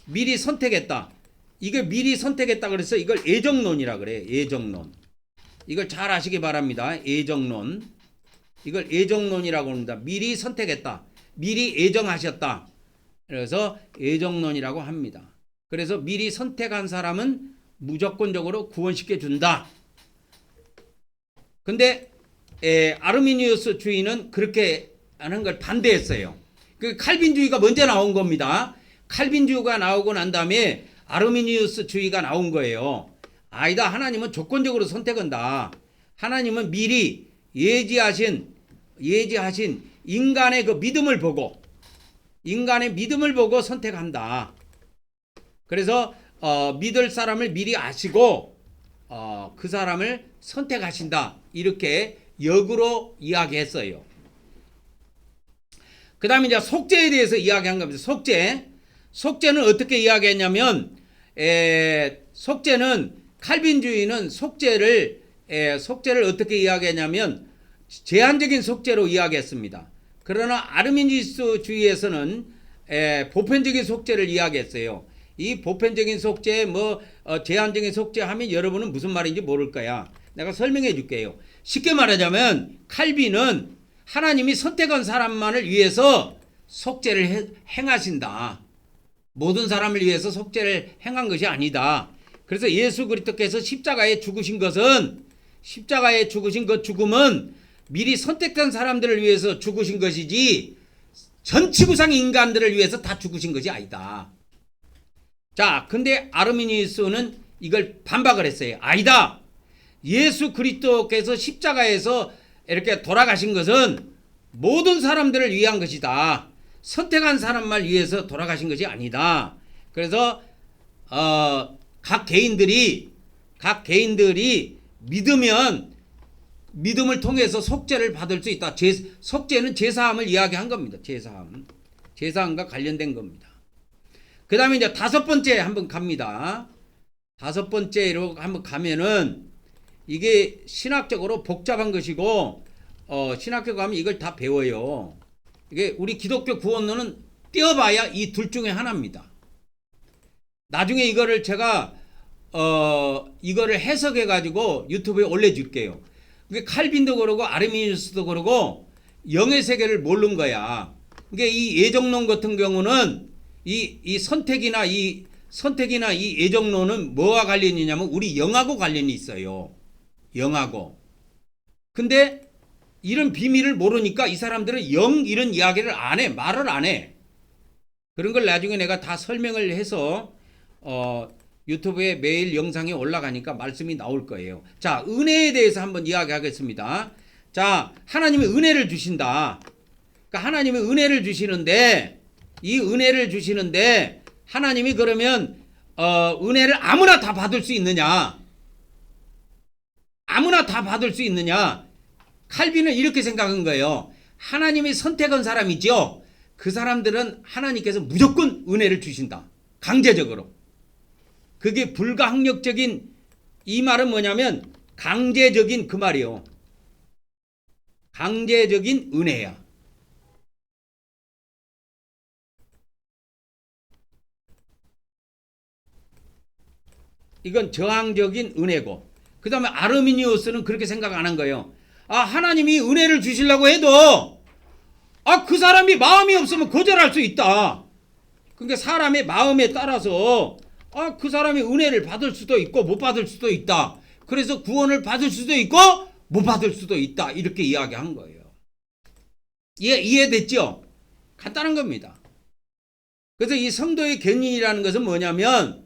미리 선택했다. 이게 미리 선택했다 그래서 이걸 예정론이라 그래요. 예정론. 이걸 잘 아시기 바랍니다. 예정론. 이걸 예정론이라고 합니다. 미리 선택했다. 미리 예정하셨다. 그래서 예정론이라고 합니다. 그래서 미리 선택한 사람은 무조건적으로 구원시켜 준다. 근데 아르미니우스 주의는 그렇게 하는 걸 반대했어요. 그 칼빈주의가 먼저 나온 겁니다. 칼빈주의가 나오고 난 다음에 아르미니우스 주의가 나온 거예요. 아니다. 하나님은 조건적으로 선택한다. 하나님은 미리 예지하신 인간의 그 믿음을 보고 선택한다. 그래서 믿을 사람을 미리 아시고 그 사람을 선택하신다. 이렇게 역으로 이야기했어요. 그 다음에 이제 속죄에 대해서 이야기한 겁니다. 속죄는 어떻게 이야기했냐면 속죄는 칼빈주의는 속죄를 어떻게 이야기했냐면 제한적인 속죄로 이야기했습니다. 그러나 아르미니우스주의에서는 보편적인 속죄를 이야기했어요. 이 보편적인 속죄, 제한적인 속죄 하면 여러분은 무슨 말인지 모를 거야. 내가 설명해 줄게요. 쉽게 말하자면 칼빈은 하나님이 선택한 사람만을 위해서 속죄를 행하신다. 모든 사람을 위해서 속죄를 행한 것이 아니다. 그래서 예수 그리스도께서 십자가에 죽으신 것은 십자가에 죽으신 그 죽음은 미리 선택된 사람들을 위해서 죽으신 것이지 전 지구상 인간들을 위해서 다 죽으신 것이 아니다. 자, 근데 아르미니우스는 이걸 반박을 했어요. 아니다. 예수 그리스도께서 십자가에서 이렇게 돌아가신 것은 모든 사람들을 위한 것이다. 선택한 사람만 위해서 돌아가신 것이 아니다. 그래서 각 개인들이 믿으면 믿음을 통해서 속죄를 받을 수 있다. 속죄는 제사함을 이야기한 겁니다. 제사함과 관련된 겁니다. 그 다음에 이제 다섯 번째 한번 갑니다. 다섯 번째로 한번 가면은 이게 신학적으로 복잡한 것이고 신학교 가면 이걸 다 배워요. 이게 우리 기독교 구원론은 띄어봐야 이 둘 중에 하나입니다. 나중에 이거를 제가 이거를 해석해 가지고 유튜브에 올려줄게요. 그게 칼빈도 그러고 아르미니우스도 그러고 영의 세계를 모르는 거야. 그러니까 이 예정론 같은 경우는 이 선택이나 이 예정론은 뭐와 관련이 있냐면 우리 영하고 관련이 있어요. 영하고. 근데 이런 비밀을 모르니까 이 사람들은 영 이런 이야기를 안 해. 말을 안 해. 그런 걸 나중에 내가 다 설명을 해서 유튜브에 매일 영상이 올라가니까 말씀이 나올 거예요. 자, 은혜에 대해서 한번 이야기하겠습니다. 자, 하나님이 은혜를 주신다. 그러니까 하나님이 은혜를 주시는데 이 은혜를 주시는데 하나님이 그러면 은혜를 아무나 다 받을 수 있느냐? 아무나 다 받을 수 있느냐? 칼빈은 이렇게 생각한 거예요. 하나님이 선택한 사람이죠. 그 사람들은 하나님께서 무조건 은혜를 주신다. 강제적으로. 그게 불가항력적인 이 말은 뭐냐면 강제적인 그 말이요. 강제적인 은혜야. 이건 저항적인 은혜고. 그 다음에 아르미니우스는 그렇게 생각 안 한 거예요. 하나님이 은혜를 주시려고 해도 그 사람이 마음이 없으면 거절할 수 있다. 그러니까 사람의 마음에 따라서 그 사람이 은혜를 받을 수도 있고 못 받을 수도 있다. 그래서 구원을 받을 수도 있고 못 받을 수도 있다. 이렇게 이야기한 거예요. 이해됐죠? 간단한 겁니다. 그래서 이 성도의 견인이라는 것은 뭐냐면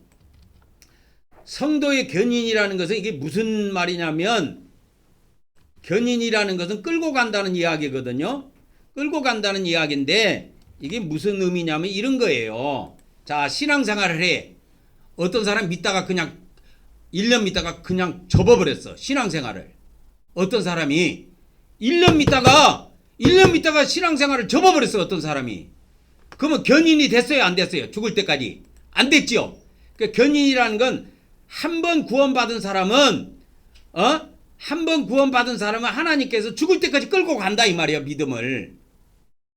성도의 견인이라는 것은 이게 무슨 말이냐면 견인이라는 것은 끌고 간다는 이야기거든요. 끌고 간다는 이야기인데 이게 무슨 의미냐면 이런 거예요. 자, 신앙생활을 해. 어떤 사람 믿다가 그냥 1년 믿다가 그냥 접어버렸어. 신앙생활을. 어떤 사람이 1년 믿다가 신앙생활을 접어버렸어. 어떤 사람이. 그러면 견인이 됐어요? 안 됐어요? 죽을 때까지. 안 됐죠? 그러니까 견인이라는 건 한 번 구원받은 사람은 하나님께서 죽을 때까지 끌고 간다 이 말이야. 믿음을.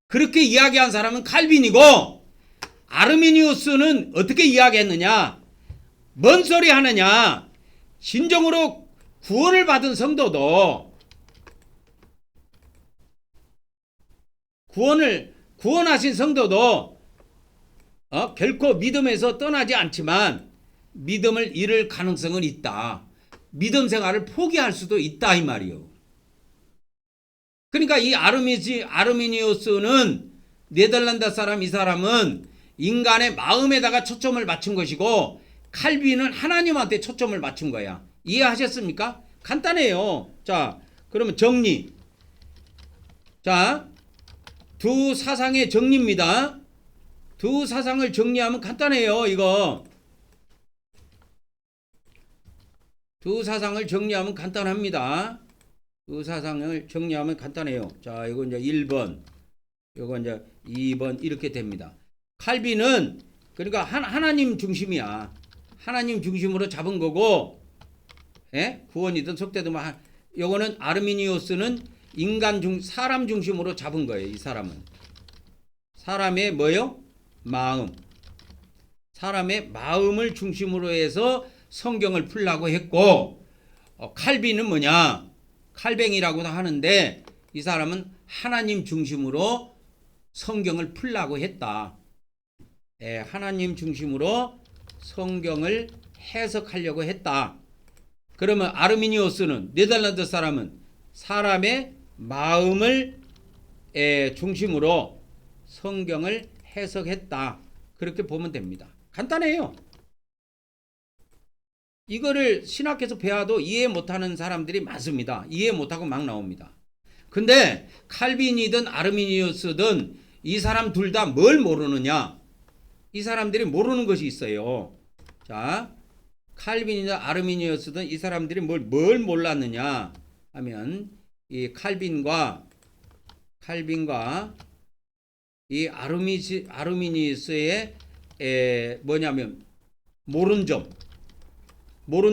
그렇게 이야기한 사람은 칼빈이고 아르미니우스는 어떻게 이야기했느냐? 뭔 소리 하느냐? 진정으로 구원을 받은 성도도 구원하신 성도도 결코 믿음에서 떠나지 않지만 믿음을 잃을 가능성은 있다. 믿음 생활을 포기할 수도 있다 이 말이요. 그러니까 이 아르미니우스는 네덜란드 사람 이 사람은 인간의 마음에다가 초점을 맞춘 것이고 칼빈은 하나님한테 초점을 맞춘 거야. 이해하셨습니까? 간단해요. 자, 그러면 정리. 자, 두 사상의 정리입니다. 두 사상을 정리하면 간단해요. 이거. 두 사상을 정리하면 간단합니다. 두 사상을 정리하면 간단해요. 자, 이거 이제 1번, 이거 이제 2번 이렇게 됩니다. 칼빈은 그러니까 하나님 중심이야. 하나님 중심으로 잡은 거고, 구원이든 속죄든 요거는 아르미니우스는 사람 중심으로 잡은 거예요. 이 사람은 사람의 뭐요? 마음. 사람의 마음을 중심으로 해서 성경을 풀라고 했고, 칼빈은 뭐냐? 칼뱅이라고도 하는데 이 사람은 하나님 중심으로 성경을 풀라고 했다. 하나님 중심으로 성경을 해석하려고 했다. 그러면 아르미니우스는 네덜란드 사람은 사람의 마음을 중심으로 성경을 해석했다. 그렇게 보면 됩니다. 간단해요. 이거를 신학에서 배워도 이해 못하는 사람들이 많습니다. 이해 못하고 막 나옵니다. 근데 칼빈이든 아르미니우스든 이 사람 둘 다 뭘 모르느냐? 이 사람들이 모르는 것이 있어요. 자, 칼빈이나 아르미니우스든 이 사람들이 뭘 몰랐느냐 하면 이 칼빈과 이 아르미니우스의 뭐냐면 모른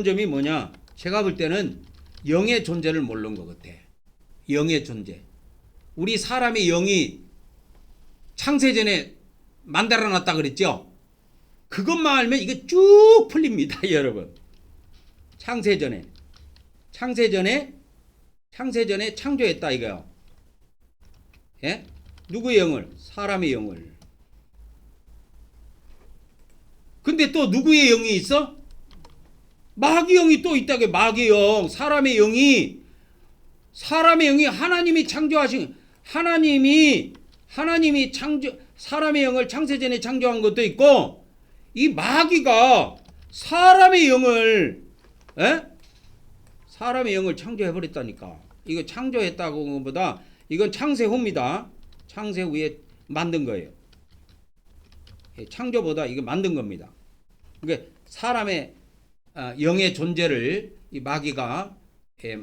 점이 뭐냐? 제가 볼 때는 영의 존재를 모르는 것 같아. 영의 존재. 우리 사람의 영이 창세전에 만들어놨다 그랬죠? 그것만 알면 이게 쭉 풀립니다, 여러분. 창세전에 창조했다 이거요. 예? 누구의 영을? 사람의 영을. 근데 또 누구의 영이 있어? 마귀 영이 또 있다게. 마귀 영. 사람의 영이 하나님이 창조하신, 하나님이 사람의 영을 창세전에 창조한 것도 있고, 이 마귀가 사람의 영을 창조해버렸다니까. 이거 창조했다고 한 것보다 이건 창세 후입니다. 창세 후에 만든 거예요. 창조보다 이거 만든 겁니다. 그러니까 사람의 영의 존재를 이 마귀가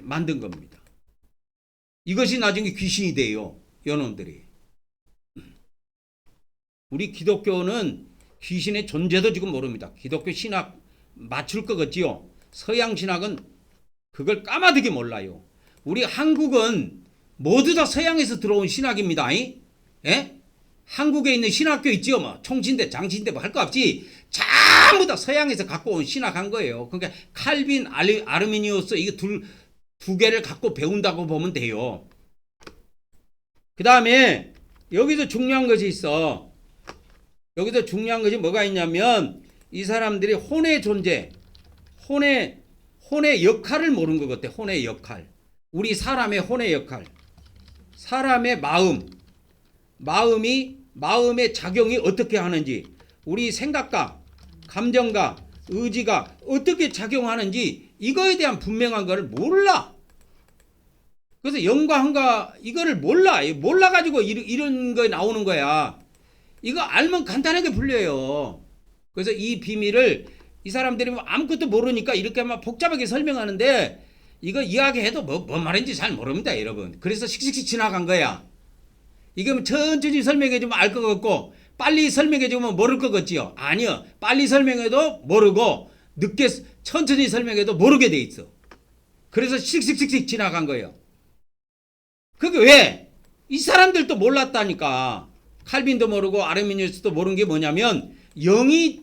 만든 겁니다. 이것이 나중에 귀신이 돼요. 연원들이. 우리 기독교는 귀신의 존재도 지금 모릅니다. 기독교 신학 맞출 것 같지요. 서양 신학은 그걸 까마득히 몰라요. 우리 한국은 모두 다 서양에서 들어온 신학입니다. 예? 한국에 있는 신학교 있지요. 뭐 총신대, 장신대 뭐 할 거 없지. 전부 다 서양에서 갖고 온 신학한 거예요. 그러니까 칼빈, 아르미니우스 이거 두 개를 갖고 배운다고 보면 돼요. 그 다음에 여기서 중요한 것이 있어. 여기서 중요한 것이 뭐가 있냐면 이 사람들이 혼의 존재, 혼의 역할을 모르는 것 같아. 혼의 역할. 우리 사람의 혼의 역할. 사람의 마음의 작용이 어떻게 하는지, 우리 생각과 감정과 의지가 어떻게 작용하는지 이거에 대한 분명한 거를 몰라. 그래서 영과 한과 이거를 몰라가지고 이런 거 나오는 거야. 이거 알면 간단하게 풀려요. 그래서 이 비밀을 이 사람들이 아무것도 모르니까 이렇게 막 복잡하게 설명하는데 이거 이야기해도 뭔 말인지 잘 모릅니다, 여러분. 그래서 씩씩씩 지나간 거야. 이게 천천히 설명해주면 알 것 같고 빨리 설명해주면 모를 것 같지요. 아니요. 빨리 설명해도 모르고 늦게 천천히 설명해도 모르게 돼 있어. 그래서 씩씩씩 지나간 거예요. 그게 왜? 이 사람들도 몰랐다니까. 칼빈도 모르고 아르미니우스도 모르는 게 뭐냐면 영이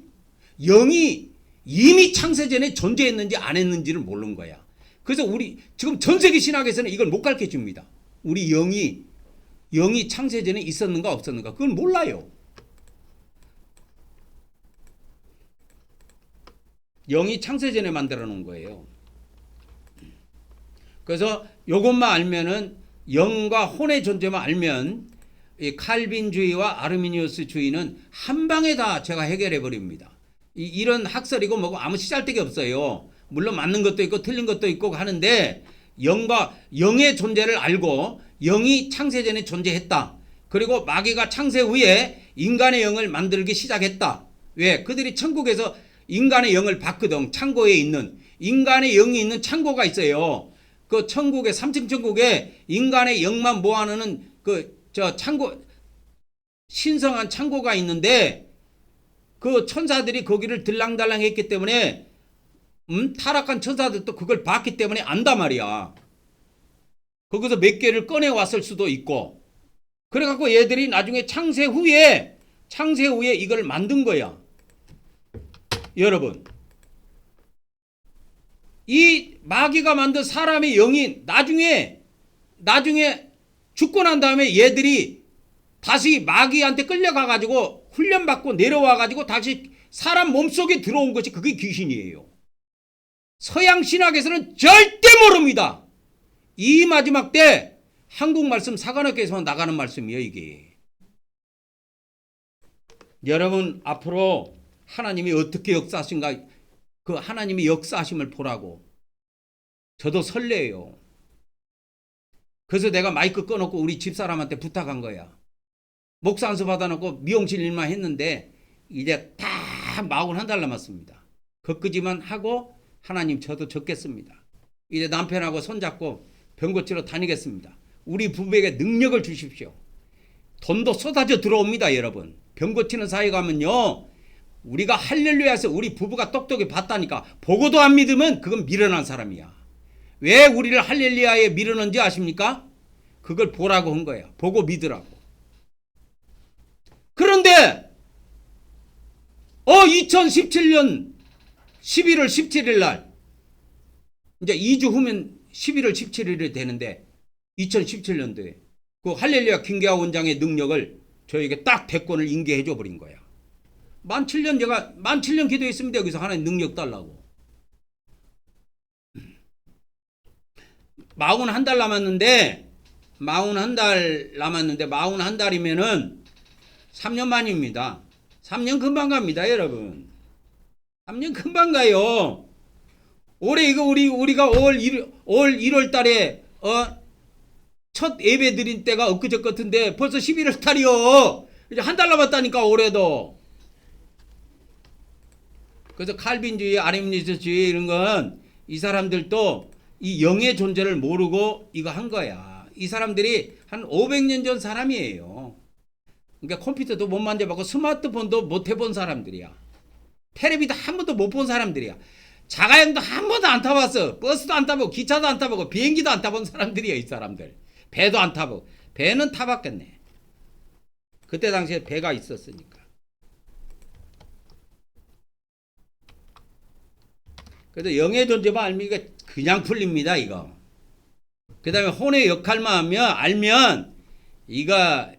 이미 창세전에 존재했는지 안 했는지를 모르는 거야. 그래서 우리 지금 전 세계 신학에서는 이걸 못 가르쳐 줍니다. 우리 영이 창세전에 있었는가 없었는가 그걸 몰라요. 영이 창세전에 만들어 놓은 거예요. 그래서 이것만 알면은 영과 혼의 존재만 알면 이 칼빈주의와 아르미니우스주의는 한 방에 다 제가 해결해 버립니다. 이런 학설이고 뭐고 아무 시잘데기 없어요. 물론 맞는 것도 있고 틀린 것도 있고 하는데 영의 존재를 알고 영이 창세전에 존재했다. 그리고 마귀가 창세 후에 인간의 영을 만들기 시작했다. 왜? 그들이 천국에서 인간의 영을 받거든. 창고에 있는 인간의 영이 있는 창고가 있어요. 그 천국에 3층 천국에 인간의 영만 모아놓는 창고, 신성한 창고가 있는데 그 천사들이 거기를 들랑달랑 했기 때문에 타락한 천사들도 그걸 봤기 때문에 안단 말이야. 거기서 몇 개를 꺼내 왔을 수도 있고. 그래갖고 얘들이 나중에 창세 후에 이걸 만든 거야. 여러분, 이 마귀가 만든 사람의 영이 나중에 죽고 난 다음에 얘들이 다시 마귀한테 끌려가가지고 훈련받고 내려와가지고 다시 사람 몸속에 들어온 것이 그게 귀신이에요. 서양 신학에서는 절대 모릅니다. 이 마지막 때 한국 말씀 사관학교에서 나가는 말씀이에요, 이게. 여러분 앞으로 하나님이 어떻게 역사하신가, 그 하나님이 역사하심을 보라고 저도 설레요. 그래서 내가 마이크 꺼놓고 우리 집사람한테 부탁한 거야. 목사 안수 받아놓고 미용실 일만 했는데 이제 딱 41달 남았습니다. 그까지만 하고 하나님 저도 적겠습니다. 이제 남편하고 손잡고 병 고치러 다니겠습니다. 우리 부부에게 능력을 주십시오. 돈도 쏟아져 들어옵니다, 여러분. 병 고치는 사회 가면요, 우리가 할렐루야에서 우리 부부가 똑똑히 봤다니까. 보고도 안 믿으면 그건 미련한 사람이야. 왜 우리를 할렐루야에 미루는지 아십니까? 그걸 보라고 한 거야. 보고 믿으라고. 그런데 2017년 11월 17일 날, 이제 2주 후면 11월 17일이 되는데 2017년도에 그 할렐루야 김계하 원장의 능력을 저에게 딱 대권을 인계해 줘 버린 거야. 17년 기도했습니다. 여기서 하나님 능력 달라고. 41달 남았는데 41달이면은 3년 만입니다. 3년 금방 갑니다, 여러분. 3년 금방 가요. 올해 이거 우리가 1월 달에 첫 예배 드린 때가 엊그제 같은데 벌써 11월 달이요. 이제 한 달 남았다니까, 올해도. 그래서 칼빈주의, 아리미니스주의 이런 건 이 사람들도 이 영의 존재를 모르고 이거 한 거야. 이 사람들이 한 500년 전 사람이에요. 그러니까 컴퓨터도 못 만져봤고 스마트폰도 못 해본 사람들이야. 텔레비도 한 번도 못 본 사람들이야. 자가용도 한 번도 안 타봤어. 버스도 안 타보고 기차도 안 타보고 비행기도 안 타본 사람들이야, 이 사람들. 배도 안 타보고. 배는 타봤겠네. 그때 당시에 배가 있었으니까. 그래도 영의 존재만 알면 이거 그냥 풀립니다, 이거. 그 다음에 혼의 역할만 알면 이거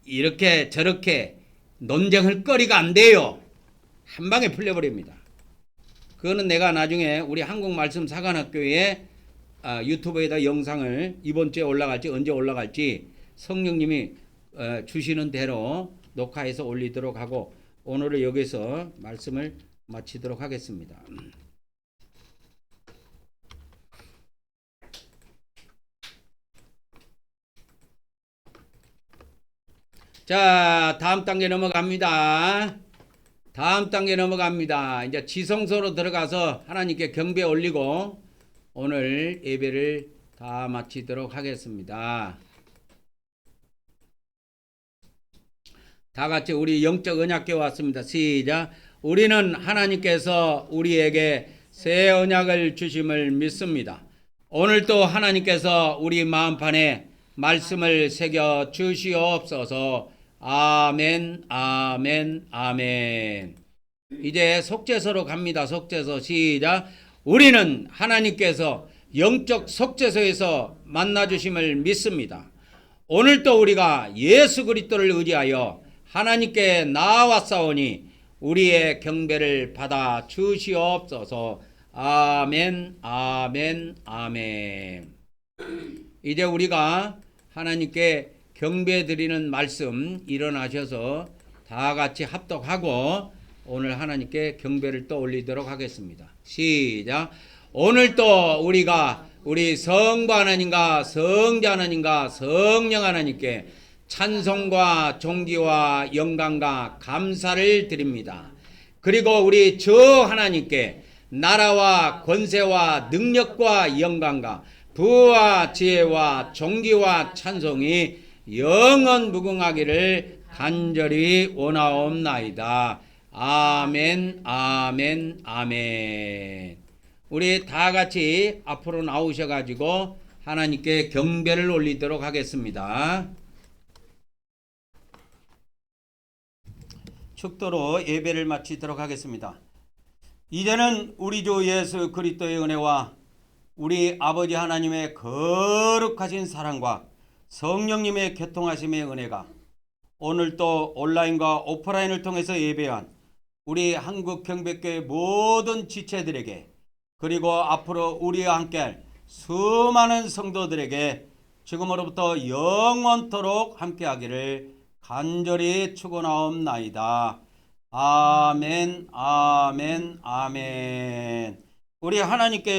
이렇게 저렇게 논쟁할 거리가 안 돼요. 한 방에 풀려버립니다. 그거는 내가 나중에 우리 한국말씀 사관학교에 유튜브에다 영상을 이번 주에 올라갈지 언제 올라갈지 성령님이 주시는 대로 녹화해서 올리도록 하고, 오늘은 여기서 말씀을 마치도록 하겠습니다. 자, 다음 단계 넘어갑니다. 이제 지성소로 들어가서 하나님께 경배 올리고 오늘 예배를 다 마치도록 하겠습니다. 다 같이 우리 영적 언약궤 왔습니다. 시작. 우리는 하나님께서 우리에게 새 언약을 주심을 믿습니다. 오늘도 하나님께서 우리 마음판에 말씀을 새겨 주시옵소서. 아멘, 아멘, 아멘. 이제 속죄소로 갑니다. 속죄소 시작. 우리는 하나님께서 영적 속죄소에서 만나주심을 믿습니다. 오늘도 우리가 예수 그리스도를 의지하여 하나님께 나아왔사오니 우리의 경배를 받아 주시옵소서. 아멘, 아멘, 아멘. 이제 우리가 하나님께 경배 드리는 말씀 일어나셔서 다 같이 합독하고 오늘 하나님께 경배를 또 올리도록 하겠습니다. 시작. 오늘도 우리가 우리 성부 하나님과 성자 하나님과 성령 하나님께 찬송과 존귀와 영광과 감사를 드립니다. 그리고 우리 주 하나님께 나라와 권세와 능력과 영광과 부와 지혜와 존귀와 찬송이 영원 무궁하기를 간절히 원하옵나이다. 아멘, 아멘, 아멘. 우리 다 같이 앞으로 나오셔가지고 하나님께 경배를 올리도록 하겠습니다. 축도로 예배를 마치도록 하겠습니다. 이제는 우리 주 예수 그리스도의 은혜와 우리 아버지 하나님의 거룩하신 사랑과 성령님의 교통하심의 은혜가 오늘도 온라인과 오프라인을 통해서 예배한 우리 한국경배교회 모든 지체들에게 그리고 앞으로 우리와 함께할 수많은 성도들에게 지금으로부터 영원토록 함께하기를 간절히 축원하옵나이다. 아멘, 아멘, 아멘. 우리 하나님께